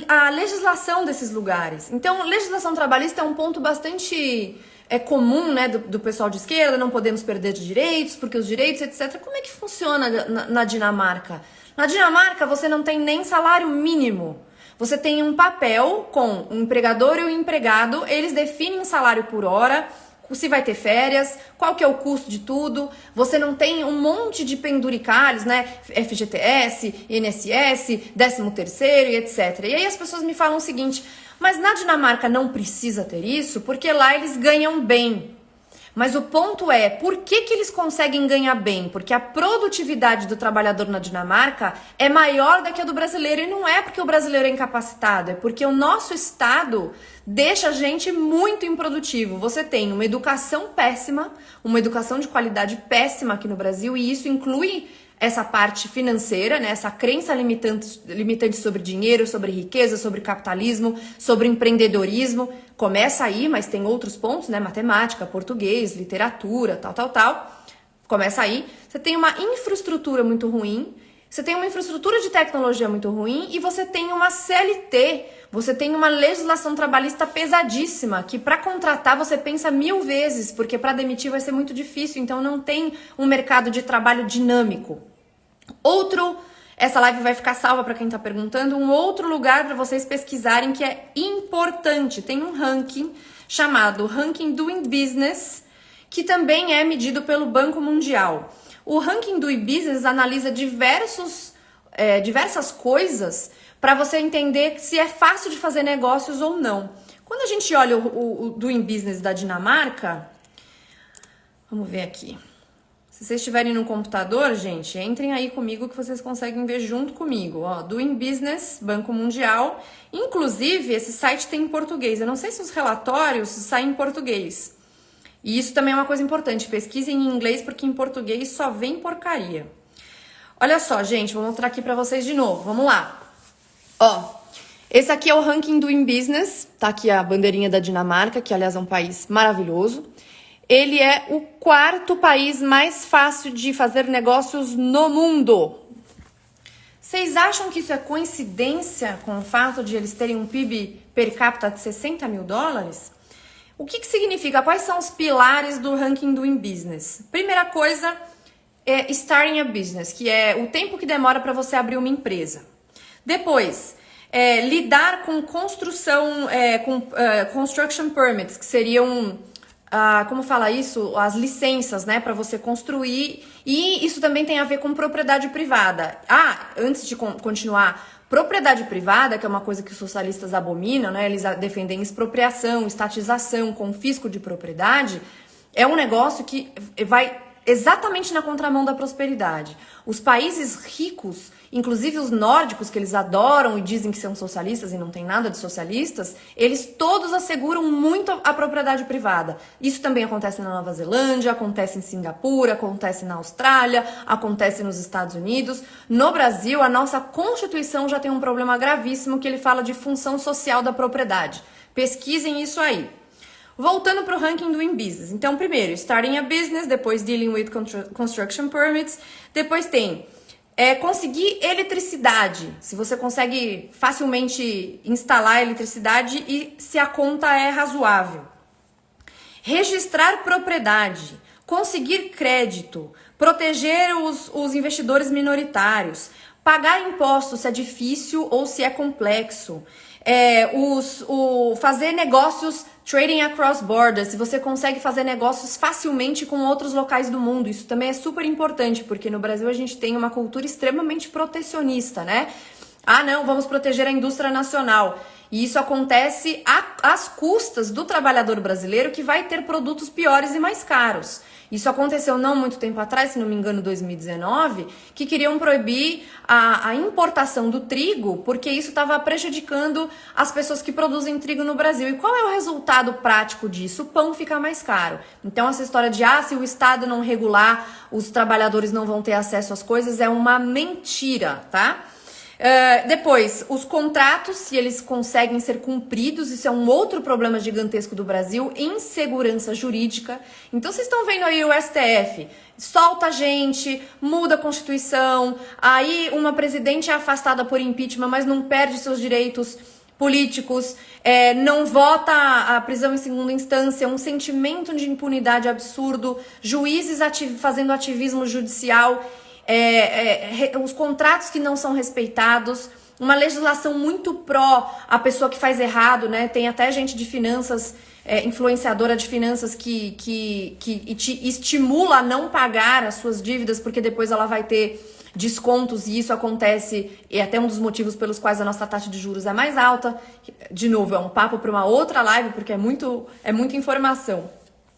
a legislação desses lugares. Então, legislação trabalhista é um ponto bastante comum, né, do pessoal de esquerda, não podemos perder de direitos, porque os direitos, etc. Como é que funciona na Dinamarca? Na Dinamarca, você não tem nem salário mínimo. Você tem um papel com o empregador e o empregado, eles definem salário por hora, se vai ter férias, qual que é o custo de tudo. Você não tem um monte de penduricalhos, né? FGTS, INSS, 13º e etc. E aí as pessoas me falam o seguinte: mas na Dinamarca não precisa ter isso, porque lá eles ganham bem. Mas o ponto é, por que eles conseguem ganhar bem? Porque a produtividade do trabalhador na Dinamarca é maior do que a do brasileiro. E não é porque o brasileiro é incapacitado, é porque o nosso Estado deixa a gente muito improdutivo. Você tem uma educação péssima, uma educação de qualidade péssima aqui no Brasil, e isso inclui essa parte financeira, né? Essa crença limitante sobre dinheiro, sobre riqueza, sobre capitalismo, sobre empreendedorismo. Começa aí, mas tem outros pontos, né? Matemática, português, literatura, tal. Começa aí. Você tem uma infraestrutura muito ruim, você tem uma infraestrutura de tecnologia muito ruim e você tem uma CLT, você tem uma legislação trabalhista pesadíssima, que para contratar você pensa 1000 vezes, porque para demitir vai ser muito difícil, então não tem um mercado de trabalho dinâmico. Essa live vai ficar salva para quem está perguntando, um outro lugar para vocês pesquisarem que é importante, tem um ranking chamado Ranking Doing Business, que também é medido pelo Banco Mundial. O Ranking Doing Business analisa diversas coisas para você entender se é fácil de fazer negócios ou não. Quando a gente olha o Doing Business da Dinamarca, vamos ver aqui. Se vocês estiverem no computador, gente, entrem aí comigo que vocês conseguem ver junto comigo. Ó, Doing Business, Banco Mundial. Inclusive, esse site tem em português. Eu não sei se os relatórios saem em português. E isso também é uma coisa importante. Pesquisem em inglês, porque em português só vem porcaria. Olha só, gente, vou mostrar aqui pra vocês de novo. Vamos lá. Ó, esse aqui é o Ranking Doing Business. Tá aqui a bandeirinha da Dinamarca, que aliás é um país maravilhoso. Ele é o 4º país mais fácil de fazer negócios no mundo. Vocês acham que isso é coincidência com o fato de eles terem um PIB per capita de 60 mil dólares? O que significa? Quais são os pilares do Ranking Doing Business? Primeira coisa é starting a business, que é o tempo que demora para você abrir uma empresa. Depois, lidar com construction permits, que seriam, como fala isso? As licenças, né, para você construir. E isso também tem a ver com propriedade privada. Antes de continuar, propriedade privada, que é uma coisa que os socialistas abominam, né, eles defendem expropriação, estatização, confisco de propriedade, é um negócio que vai exatamente na contramão da prosperidade. Os países ricos, inclusive os nórdicos, que eles adoram e dizem que são socialistas e não tem nada de socialistas, eles todos asseguram muito a propriedade privada. Isso também acontece na Nova Zelândia, acontece em Singapura, acontece na Austrália, acontece nos Estados Unidos. No Brasil, a nossa Constituição já tem um problema gravíssimo que ele fala de função social da propriedade. Pesquisem isso aí. Voltando para o ranking do In-Business. Então, primeiro, starting a business, depois dealing with construction permits, depois tem conseguir eletricidade, se você consegue facilmente instalar eletricidade e se a conta é razoável. Registrar propriedade, conseguir crédito, proteger os investidores minoritários, pagar impostos se é difícil ou se é complexo, fazer negócios trading across borders, se você consegue fazer negócios facilmente com outros locais do mundo. Isso também é super importante, porque no Brasil a gente tem uma cultura extremamente protecionista, né? Não, vamos proteger a indústria nacional. E isso acontece às custas do trabalhador brasileiro, que vai ter produtos piores e mais caros. Isso aconteceu não muito tempo atrás, se não me engano, 2019, que queriam proibir a importação do trigo, porque isso estava prejudicando as pessoas que produzem trigo no Brasil. E qual é o resultado prático disso? O pão fica mais caro. Então, essa história de, se o Estado não regular, os trabalhadores não vão ter acesso às coisas, é uma mentira, tá? Depois, os contratos, se eles conseguem ser cumpridos, isso é um outro problema gigantesco do Brasil, insegurança jurídica. Então, vocês estão vendo aí o STF, solta a gente, muda a Constituição, aí uma presidente é afastada por impeachment, mas não perde seus direitos políticos, não vota a prisão em segunda instância, um sentimento de impunidade absurdo, juízes fazendo ativismo judicial, os contratos que não são respeitados, uma legislação muito pró a pessoa que faz errado, né? Tem até gente de finanças, influenciadora de finanças que te estimula a não pagar as suas dívidas, porque depois ela vai ter descontos, e isso acontece, e até um dos motivos pelos quais a nossa taxa de juros é mais alta. De novo, é um papo para uma outra live, porque é muita informação.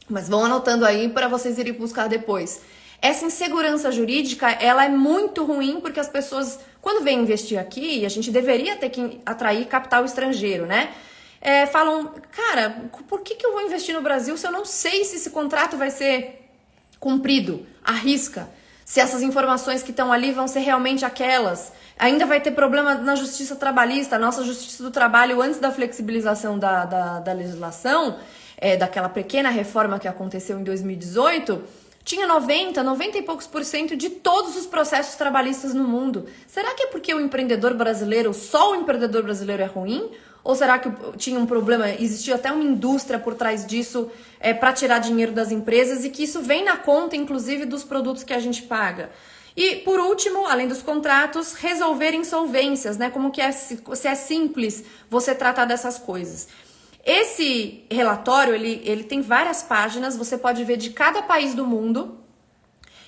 Mas vão anotando aí para vocês irem buscar depois. Essa insegurança jurídica, ela é muito ruim, porque as pessoas, quando vêm investir aqui, a gente deveria ter que atrair capital estrangeiro, né? Falam, cara, por que eu vou investir no Brasil se eu não sei se esse contrato vai ser cumprido? Arrisca. Se essas informações que estão ali vão ser realmente aquelas. Ainda vai ter problema na justiça trabalhista. A nossa justiça do trabalho, antes da flexibilização da legislação, daquela pequena reforma que aconteceu em 2018... tinha 90 e poucos % de todos os processos trabalhistas no mundo. Será que é porque o empreendedor brasileiro, só o empreendedor brasileiro é ruim? Ou será que tinha um problema, existia até uma indústria por trás disso para tirar dinheiro das empresas, e que isso vem na conta, inclusive, dos produtos que a gente paga? E, por último, além dos contratos, resolver insolvências, né? Como que se é simples você tratar dessas coisas. Esse relatório, ele tem várias páginas, você pode ver de cada país do mundo,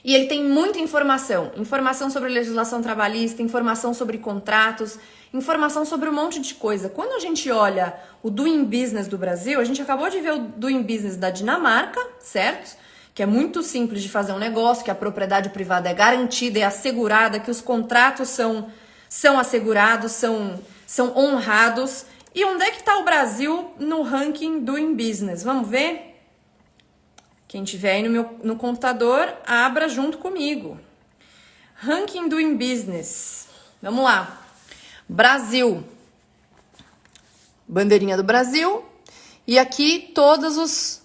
e ele tem muita informação. Informação sobre legislação trabalhista, informação sobre contratos, informação sobre um monte de coisa. Quando a gente olha o Doing Business do Brasil, a gente acabou de ver o Doing Business da Dinamarca, certo? Que é muito simples de fazer um negócio, que a propriedade privada é garantida, é assegurada, que os contratos são assegurados, são honrados. E onde é que está o Brasil no ranking Doing Business? Vamos ver? Quem tiver aí no computador, abra junto comigo. Ranking Doing Business. Vamos lá. Brasil. Bandeirinha do Brasil. E aqui todos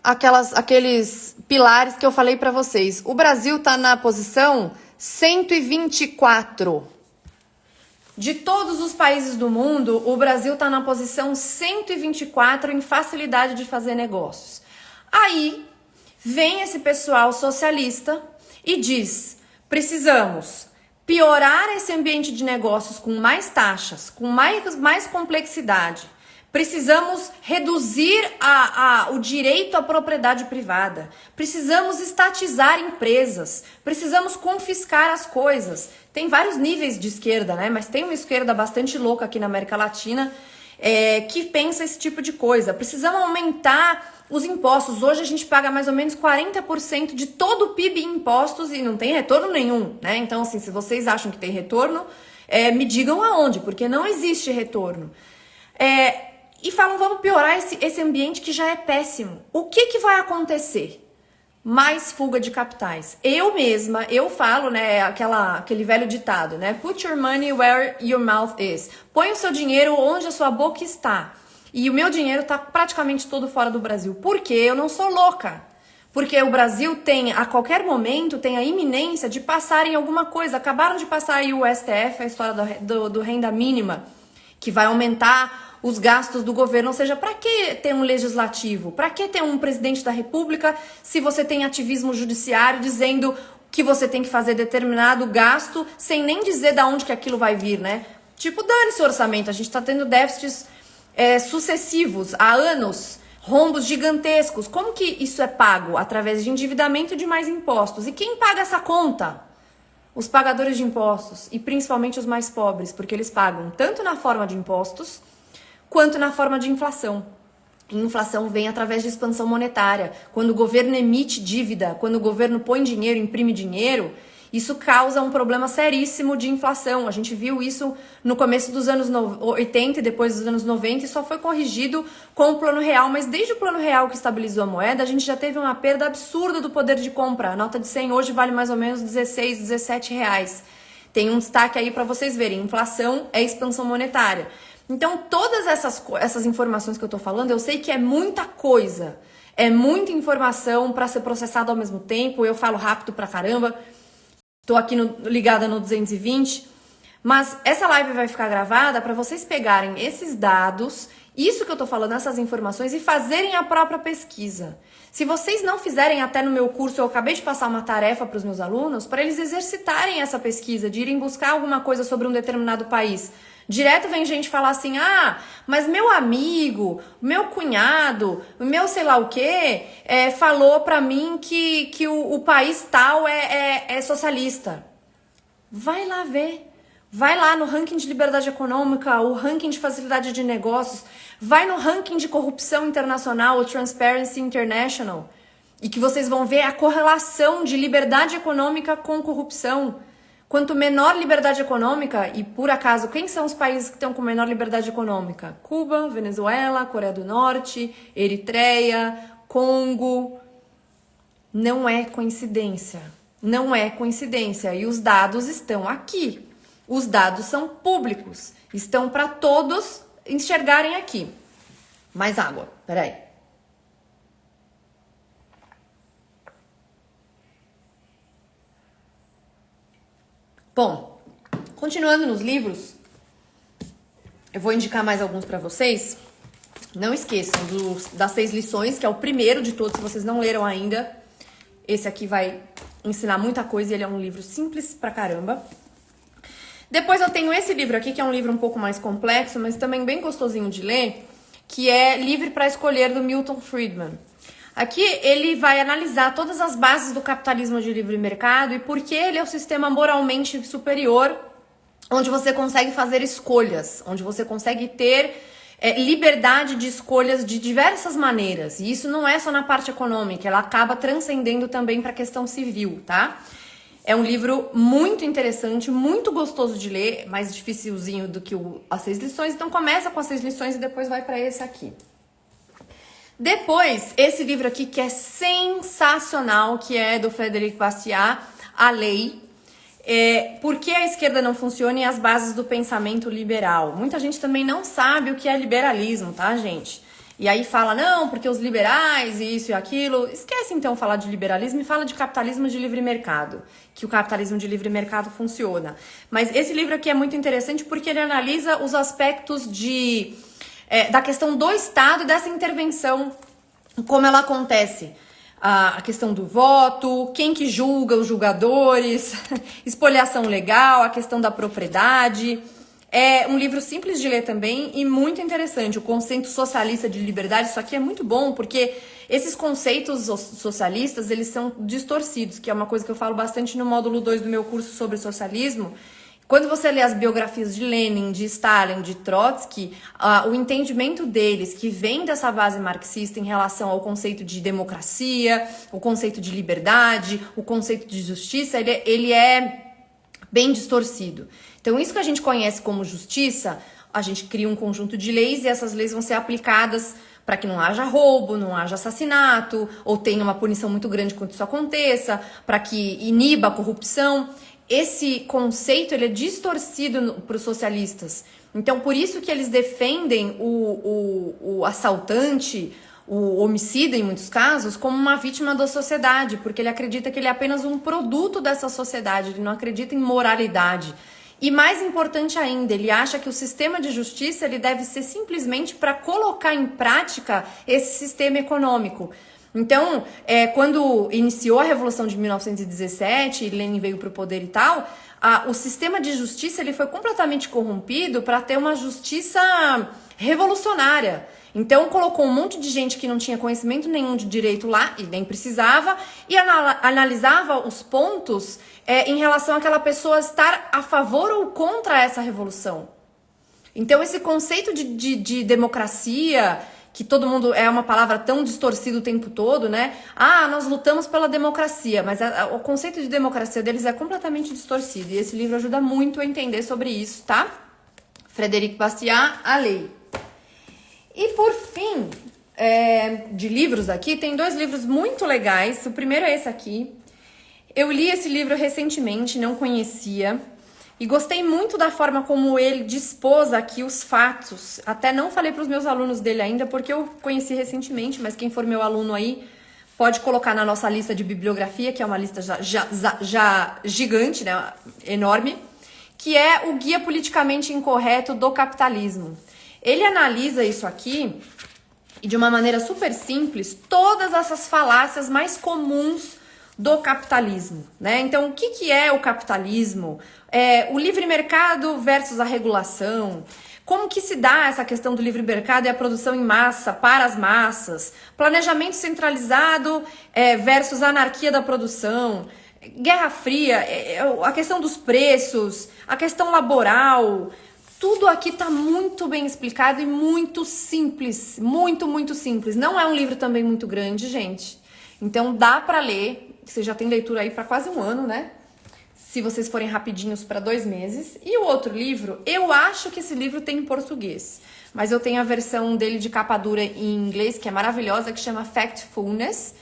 aqueles pilares que eu falei para vocês. O Brasil está na posição 124. De todos os países do mundo, o Brasil está na posição 124 em facilidade de fazer negócios. Aí vem esse pessoal socialista e diz: precisamos piorar esse ambiente de negócios com mais taxas, com mais complexidade. Precisamos reduzir o direito à propriedade privada. Precisamos estatizar empresas. Precisamos confiscar as coisas. Tem vários níveis de esquerda, né? Mas tem uma esquerda bastante louca aqui na América Latina que pensa esse tipo de coisa. Precisamos aumentar os impostos. Hoje a gente paga mais ou menos 40% de todo o PIB em impostos e não tem retorno nenhum, né? Então, assim, se vocês acham que tem retorno, me digam aonde, porque não existe retorno. E falam, vamos piorar esse ambiente que já é péssimo. O que vai acontecer? Mais fuga de capitais. Eu falo, né, aquele velho ditado, né? Put your money where your mouth is. Põe o seu dinheiro onde a sua boca está. E o meu dinheiro está praticamente todo fora do Brasil. Por quê? Eu não sou louca. Porque o Brasil tem, a qualquer momento, tem a iminência de passar em alguma coisa. Acabaram de passar aí o STF, a história do renda mínima, que vai aumentar os gastos do governo. Ou seja, para que ter um legislativo? Para que ter um presidente da república se você tem ativismo judiciário dizendo que você tem que fazer determinado gasto sem nem dizer de onde que aquilo vai vir, né? Tipo, dane-se o orçamento. A gente está tendo déficits sucessivos há anos, rombos gigantescos. Como que isso é pago? Através de endividamento e de mais impostos. E quem paga essa conta? Os pagadores de impostos, e principalmente os mais pobres, porque eles pagam tanto na forma de impostos quanto na forma de inflação. E inflação vem através de expansão monetária. Quando o governo emite dívida, quando o governo põe dinheiro, imprime dinheiro, isso causa um problema seríssimo de inflação. A gente viu isso no começo dos anos 80 e depois dos anos 90 e só foi corrigido com o Plano Real. Mas desde o Plano Real que estabilizou a moeda, a gente já teve uma perda absurda do poder de compra. A nota de 100 hoje vale mais ou menos 16, 17 reais. Tem um destaque aí para vocês verem. Inflação é expansão monetária. Então, todas essas informações que eu tô falando, eu sei que é muita coisa. É muita informação para ser processada ao mesmo tempo. Eu falo rápido pra caramba. Tô aqui ligada no 220. Mas essa live vai ficar gravada para vocês pegarem esses dados, isso que eu tô falando, essas informações, e fazerem a própria pesquisa. Se vocês não fizerem até no meu curso, eu acabei de passar uma tarefa para os meus alunos, para eles exercitarem essa pesquisa, de irem buscar alguma coisa sobre um determinado país. Direto vem gente falar assim, mas meu amigo, meu cunhado, meu sei lá o quê, falou pra mim que o país tal é socialista. Vai lá ver. Vai lá no ranking de liberdade econômica, o ranking de facilidade de negócios, vai no ranking de corrupção internacional, o Transparency International, e que vocês vão ver a correlação de liberdade econômica com corrupção. Quanto menor liberdade econômica, e por acaso, quem são os países que estão com menor liberdade econômica? Cuba, Venezuela, Coreia do Norte, Eritreia, Congo. Não é coincidência. Não é coincidência. E os dados estão aqui. Os dados são públicos. Estão para todos enxergarem aqui. Mais água, peraí. Bom, continuando nos livros, eu vou indicar mais alguns para vocês. Não esqueçam das 6 lições, que é o primeiro de todos, se vocês não leram ainda. Esse aqui vai ensinar muita coisa e ele é um livro simples pra caramba. Depois eu tenho esse livro aqui, que é um livro um pouco mais complexo, mas também bem gostosinho de ler, que é Livre para Escolher, do Milton Friedman. Aqui ele vai analisar todas as bases do capitalismo de livre mercado e por que ele é o sistema moralmente superior, onde você consegue fazer escolhas, onde você consegue ter liberdade de escolhas de diversas maneiras. E isso não é só na parte econômica, ela acaba transcendendo também para a questão civil, tá? É um livro muito interessante, muito gostoso de ler, mais dificilzinho do que as 6 lições. Então começa com as 6 lições e depois vai para esse aqui. Depois, esse livro aqui que é sensacional, que é do Frederic Bastiat, A Lei. Por que a esquerda não funciona e as bases do pensamento liberal. Muita gente também não sabe o que é liberalismo, tá, gente? E aí fala, não, porque os liberais e isso e aquilo. Esquece então falar de liberalismo e fala de capitalismo de livre mercado, que o capitalismo de livre mercado funciona. Mas esse livro aqui é muito interessante porque ele analisa os aspectos da questão do Estado e dessa intervenção, como ela acontece. a questão do voto, quem que julga os julgadores, expoliação legal, a questão da propriedade. É um livro simples de ler também e muito interessante. O conceito socialista de liberdade, isso aqui é muito bom, porque esses conceitos socialistas, eles são distorcidos, que é uma coisa que eu falo bastante no módulo 2 do meu curso sobre socialismo. Quando você lê as biografias de Lenin, de Stalin, de Trotsky, o entendimento deles, que vem dessa base marxista em relação ao conceito de democracia, o conceito de liberdade, o conceito de justiça, ele é bem distorcido. Então, isso que a gente conhece como justiça, a gente cria um conjunto de leis e essas leis vão ser aplicadas para que não haja roubo, não haja assassinato, ou tenha uma punição muito grande quando isso aconteça, para que iniba a corrupção. Esse conceito ele é distorcido para os socialistas. Então, por isso que eles defendem o assaltante, o homicida, em muitos casos, como uma vítima da sociedade, porque ele acredita que ele é apenas um produto dessa sociedade, ele não acredita em moralidade. E mais importante ainda, ele acha que o sistema de justiça ele deve ser simplesmente para colocar em prática esse sistema econômico. Então, quando iniciou a Revolução de 1917, e Lenin veio para o poder e tal, o sistema de justiça ele foi completamente corrompido para ter uma justiça revolucionária. Então, colocou um monte de gente que não tinha conhecimento nenhum de direito lá, e nem precisava, e analisava os pontos em relação àquela pessoa estar a favor ou contra essa revolução. Então, esse conceito de democracia, que todo mundo é uma palavra tão distorcida o tempo todo, né? Nós lutamos pela democracia, mas o conceito de democracia deles é completamente distorcido. E esse livro ajuda muito a entender sobre isso, tá? Frederic Bastiat, A Lei. E por fim, de livros aqui, tem 2 livros muito legais. O primeiro é esse aqui. Eu li esse livro recentemente, não conhecia. E gostei muito da forma como ele dispôs aqui os fatos. Até não falei para os meus alunos dele ainda, porque eu conheci recentemente, mas quem for meu aluno aí pode colocar na nossa lista de bibliografia, que é uma lista já gigante, né, enorme, que é o Guia Politicamente Incorreto do Capitalismo. Ele analisa isso aqui e de uma maneira super simples, todas essas falácias mais comuns do capitalismo, né? Então, o que é o capitalismo? O livre mercado versus a regulação. Como que se dá essa questão do livre mercado e a produção em massa para as massas? Planejamento centralizado versus a anarquia da produção. Guerra Fria, a questão dos preços, a questão laboral. Tudo aqui tá muito bem explicado e muito simples, muito simples. Não é um livro também muito grande, gente. Então dá pra ler, você já tem leitura aí pra quase 1 ano, né? Se vocês forem rapidinhos pra 2 meses. E o outro livro, eu acho que esse livro tem em português, mas eu tenho a versão dele de capa dura em inglês, que é maravilhosa, que chama Factfulness,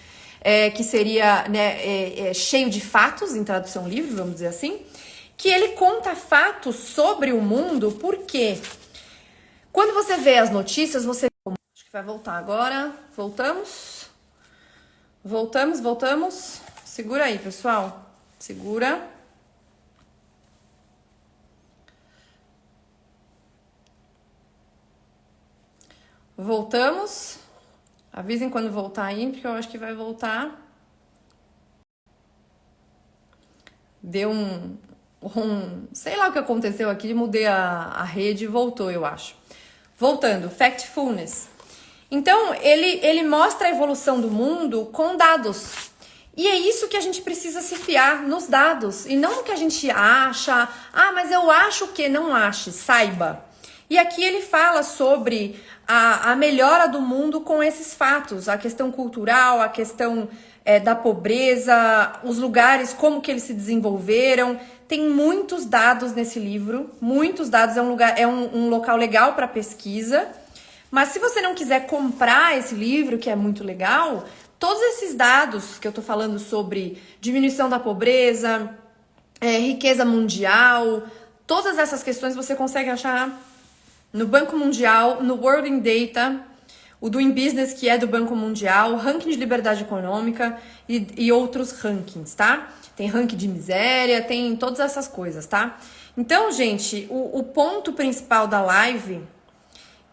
que seria, né, cheio de fatos, em tradução livre, vamos dizer assim. Que ele conta fatos sobre o mundo, porque quando você vê as notícias, você... Acho que vai voltar agora. Voltamos. Segura aí, pessoal. Segura. Voltamos. Avisem quando voltar aí, porque eu acho que vai voltar. Deu sei lá o que aconteceu aqui, mudei a rede e voltou, eu acho. Voltando, Factfulness. Então, ele mostra a evolução do mundo com dados. E é isso que a gente precisa se fiar, nos dados. E não no que a gente acha. Mas eu acho que não ache, saiba. E aqui ele fala sobre a melhora do mundo com esses fatos. A questão cultural, a questão da pobreza, os lugares, como que eles se desenvolveram. Tem muitos dados nesse livro, muitos dados, é um local legal para pesquisa. Mas se você não quiser comprar esse livro, que é muito legal, todos esses dados que eu tô falando sobre diminuição da pobreza, riqueza mundial, todas essas questões você consegue achar no Banco Mundial, no World in Data, o Doing Business, que é do Banco Mundial, o Ranking de Liberdade Econômica e outros rankings, tá? Tem ranking de miséria, tem todas essas coisas, tá? Então, gente, o ponto principal da live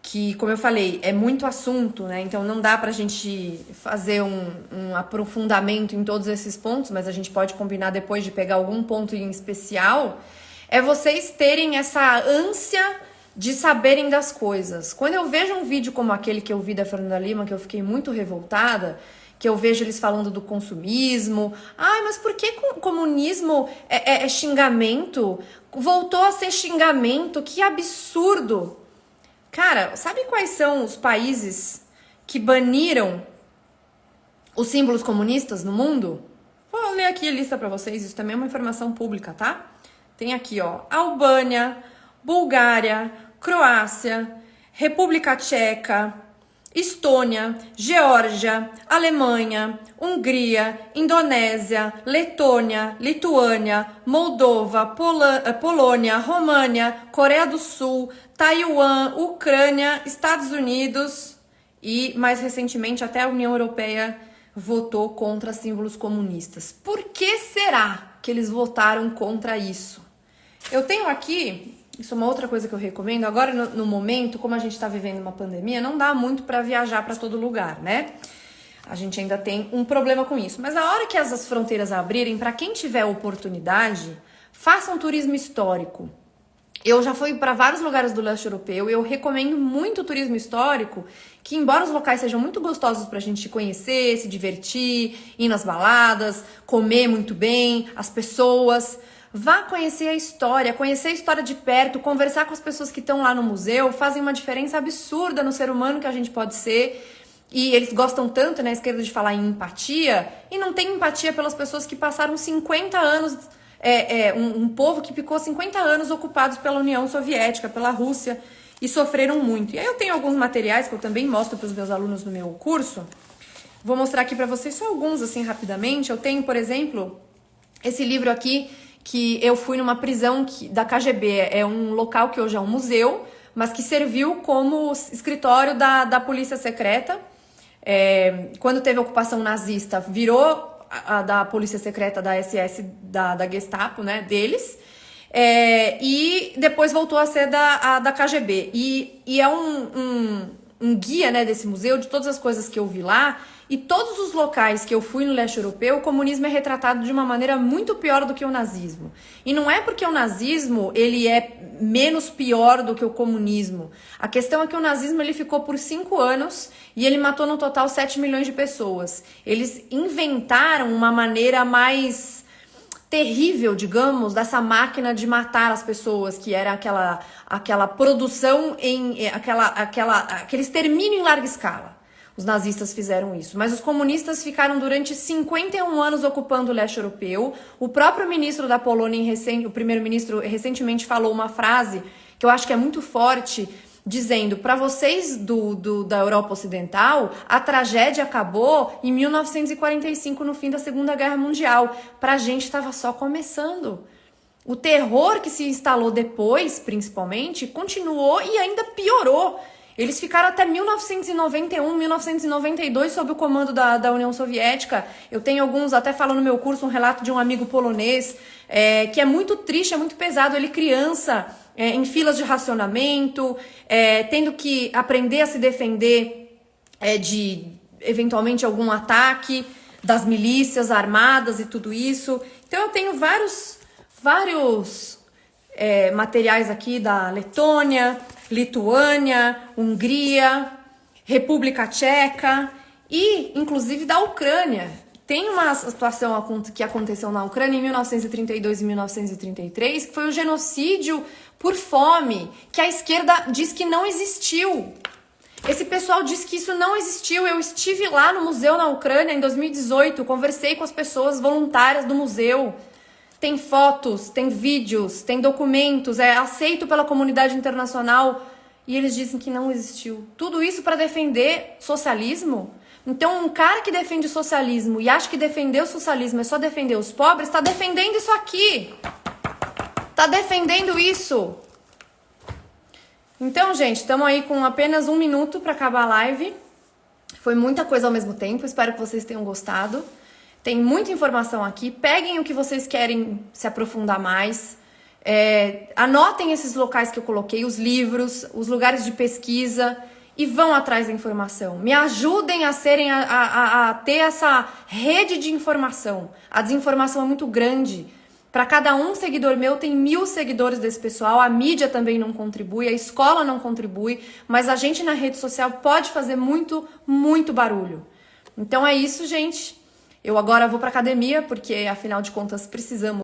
que, como eu falei, é muito assunto, né? Então não dá pra gente fazer um aprofundamento em todos esses pontos, mas a gente pode combinar depois de pegar algum ponto em especial, é vocês terem essa ânsia de saberem das coisas. Quando eu vejo um vídeo como aquele que eu vi da Fernanda Lima, que eu fiquei muito revoltada, que eu vejo eles falando do consumismo. Ai, mas por que comunismo é xingamento? Voltou a ser xingamento? Que absurdo! Cara, sabe quais são os países que baniram os símbolos comunistas no mundo? Vou ler aqui a lista pra vocês, isso também é uma informação pública, tá? Tem aqui, ó, Albânia, Bulgária, Croácia, República Tcheca, Estônia, Geórgia, Alemanha, Hungria, Indonésia, Letônia, Lituânia, Moldova, Polônia, România, Coreia do Sul, Taiwan, Ucrânia, Estados Unidos e, mais recentemente, até a União Europeia votou contra símbolos comunistas. Por que será que eles votaram contra isso? Eu tenho aqui... Isso é uma outra coisa que eu recomendo. Agora, no momento, como a gente está vivendo uma pandemia, não dá muito para viajar para todo lugar, né? A gente ainda tem um problema com isso. Mas na hora que as fronteiras abrirem, para quem tiver oportunidade, faça um turismo histórico. Eu já fui para vários lugares do leste europeu e eu recomendo muito o turismo histórico, que embora os locais sejam muito gostosos pra gente conhecer, se divertir, ir nas baladas, comer muito bem, as pessoas... Vá conhecer a história de perto, conversar com as pessoas que estão lá no museu, fazem uma diferença absurda no ser humano que a gente pode ser. E eles gostam tanto, na esquerda, de falar em empatia, e não tem empatia pelas pessoas que passaram 50 anos, um povo que ficou 50 anos ocupados pela União Soviética, pela Rússia, e sofreram muito. E aí eu tenho alguns materiais que eu também mostro para os meus alunos no meu curso. Vou mostrar aqui para vocês só alguns, assim, rapidamente. Eu tenho, por exemplo, esse livro aqui, que eu fui numa prisão da KGB, é um local que hoje é um museu, mas que serviu como escritório da polícia secreta. Quando teve a ocupação nazista, virou a da polícia secreta da SS, da Gestapo, né, deles, e depois voltou a ser da KGB. E é um guia, né, desse museu, de todas as coisas que eu vi lá. E todos os locais que eu fui no leste europeu, o comunismo é retratado de uma maneira muito pior do que o nazismo. E não é porque o nazismo ele é menos pior do que o comunismo. A questão é que o nazismo ele ficou por 5 anos e ele matou no total 7 milhões de pessoas. Eles inventaram uma maneira mais terrível, digamos, dessa máquina de matar as pessoas, que era aquela produção, aquele extermínio em larga escala. Os nazistas fizeram isso, mas os comunistas ficaram durante 51 anos ocupando o leste europeu. O próprio ministro da Polônia, o primeiro-ministro, recentemente falou uma frase que eu acho que é muito forte, dizendo, para vocês da Europa Ocidental, a tragédia acabou em 1945, no fim da Segunda Guerra Mundial. Pra gente estava só começando. O terror que se instalou depois, principalmente, continuou e ainda piorou. Eles ficaram até 1991, 1992 sob o comando da União Soviética. Eu tenho alguns, até falo no meu curso, um relato de um amigo polonês, que é muito triste, é muito pesado. Ele criança, em filas de racionamento, tendo que aprender a se defender de, eventualmente, algum ataque das milícias armadas e tudo isso. Então eu tenho vários materiais aqui da Letônia, Lituânia, Hungria, República Tcheca e, inclusive, da Ucrânia. Tem uma situação que aconteceu na Ucrânia em 1932 e 1933, que foi o genocídio por fome, que a esquerda diz que não existiu. Esse pessoal diz que isso não existiu. Eu estive lá no museu na Ucrânia em 2018, conversei com as pessoas voluntárias do museu. Tem fotos, tem vídeos, tem documentos, é aceito pela comunidade internacional e eles dizem que não existiu. Tudo isso para defender socialismo? Então um cara que defende o socialismo e acha que defender o socialismo é só defender os pobres, está defendendo isso aqui. Está defendendo isso. Então, gente, estamos aí com apenas 1 minuto para acabar a live. Foi muita coisa ao mesmo tempo, espero que vocês tenham gostado. Tem muita informação aqui, peguem o que vocês querem se aprofundar mais. Anotem esses locais que eu coloquei, os livros, os lugares de pesquisa e vão atrás da informação. Me ajudem a ter essa rede de informação. A desinformação é muito grande. Para cada um seguidor meu, tem 1000 seguidores desse pessoal. A mídia também não contribui, a escola não contribui, mas a gente na rede social pode fazer muito, muito barulho. Então é isso, gente. Eu agora vou para academia, porque afinal de contas precisamos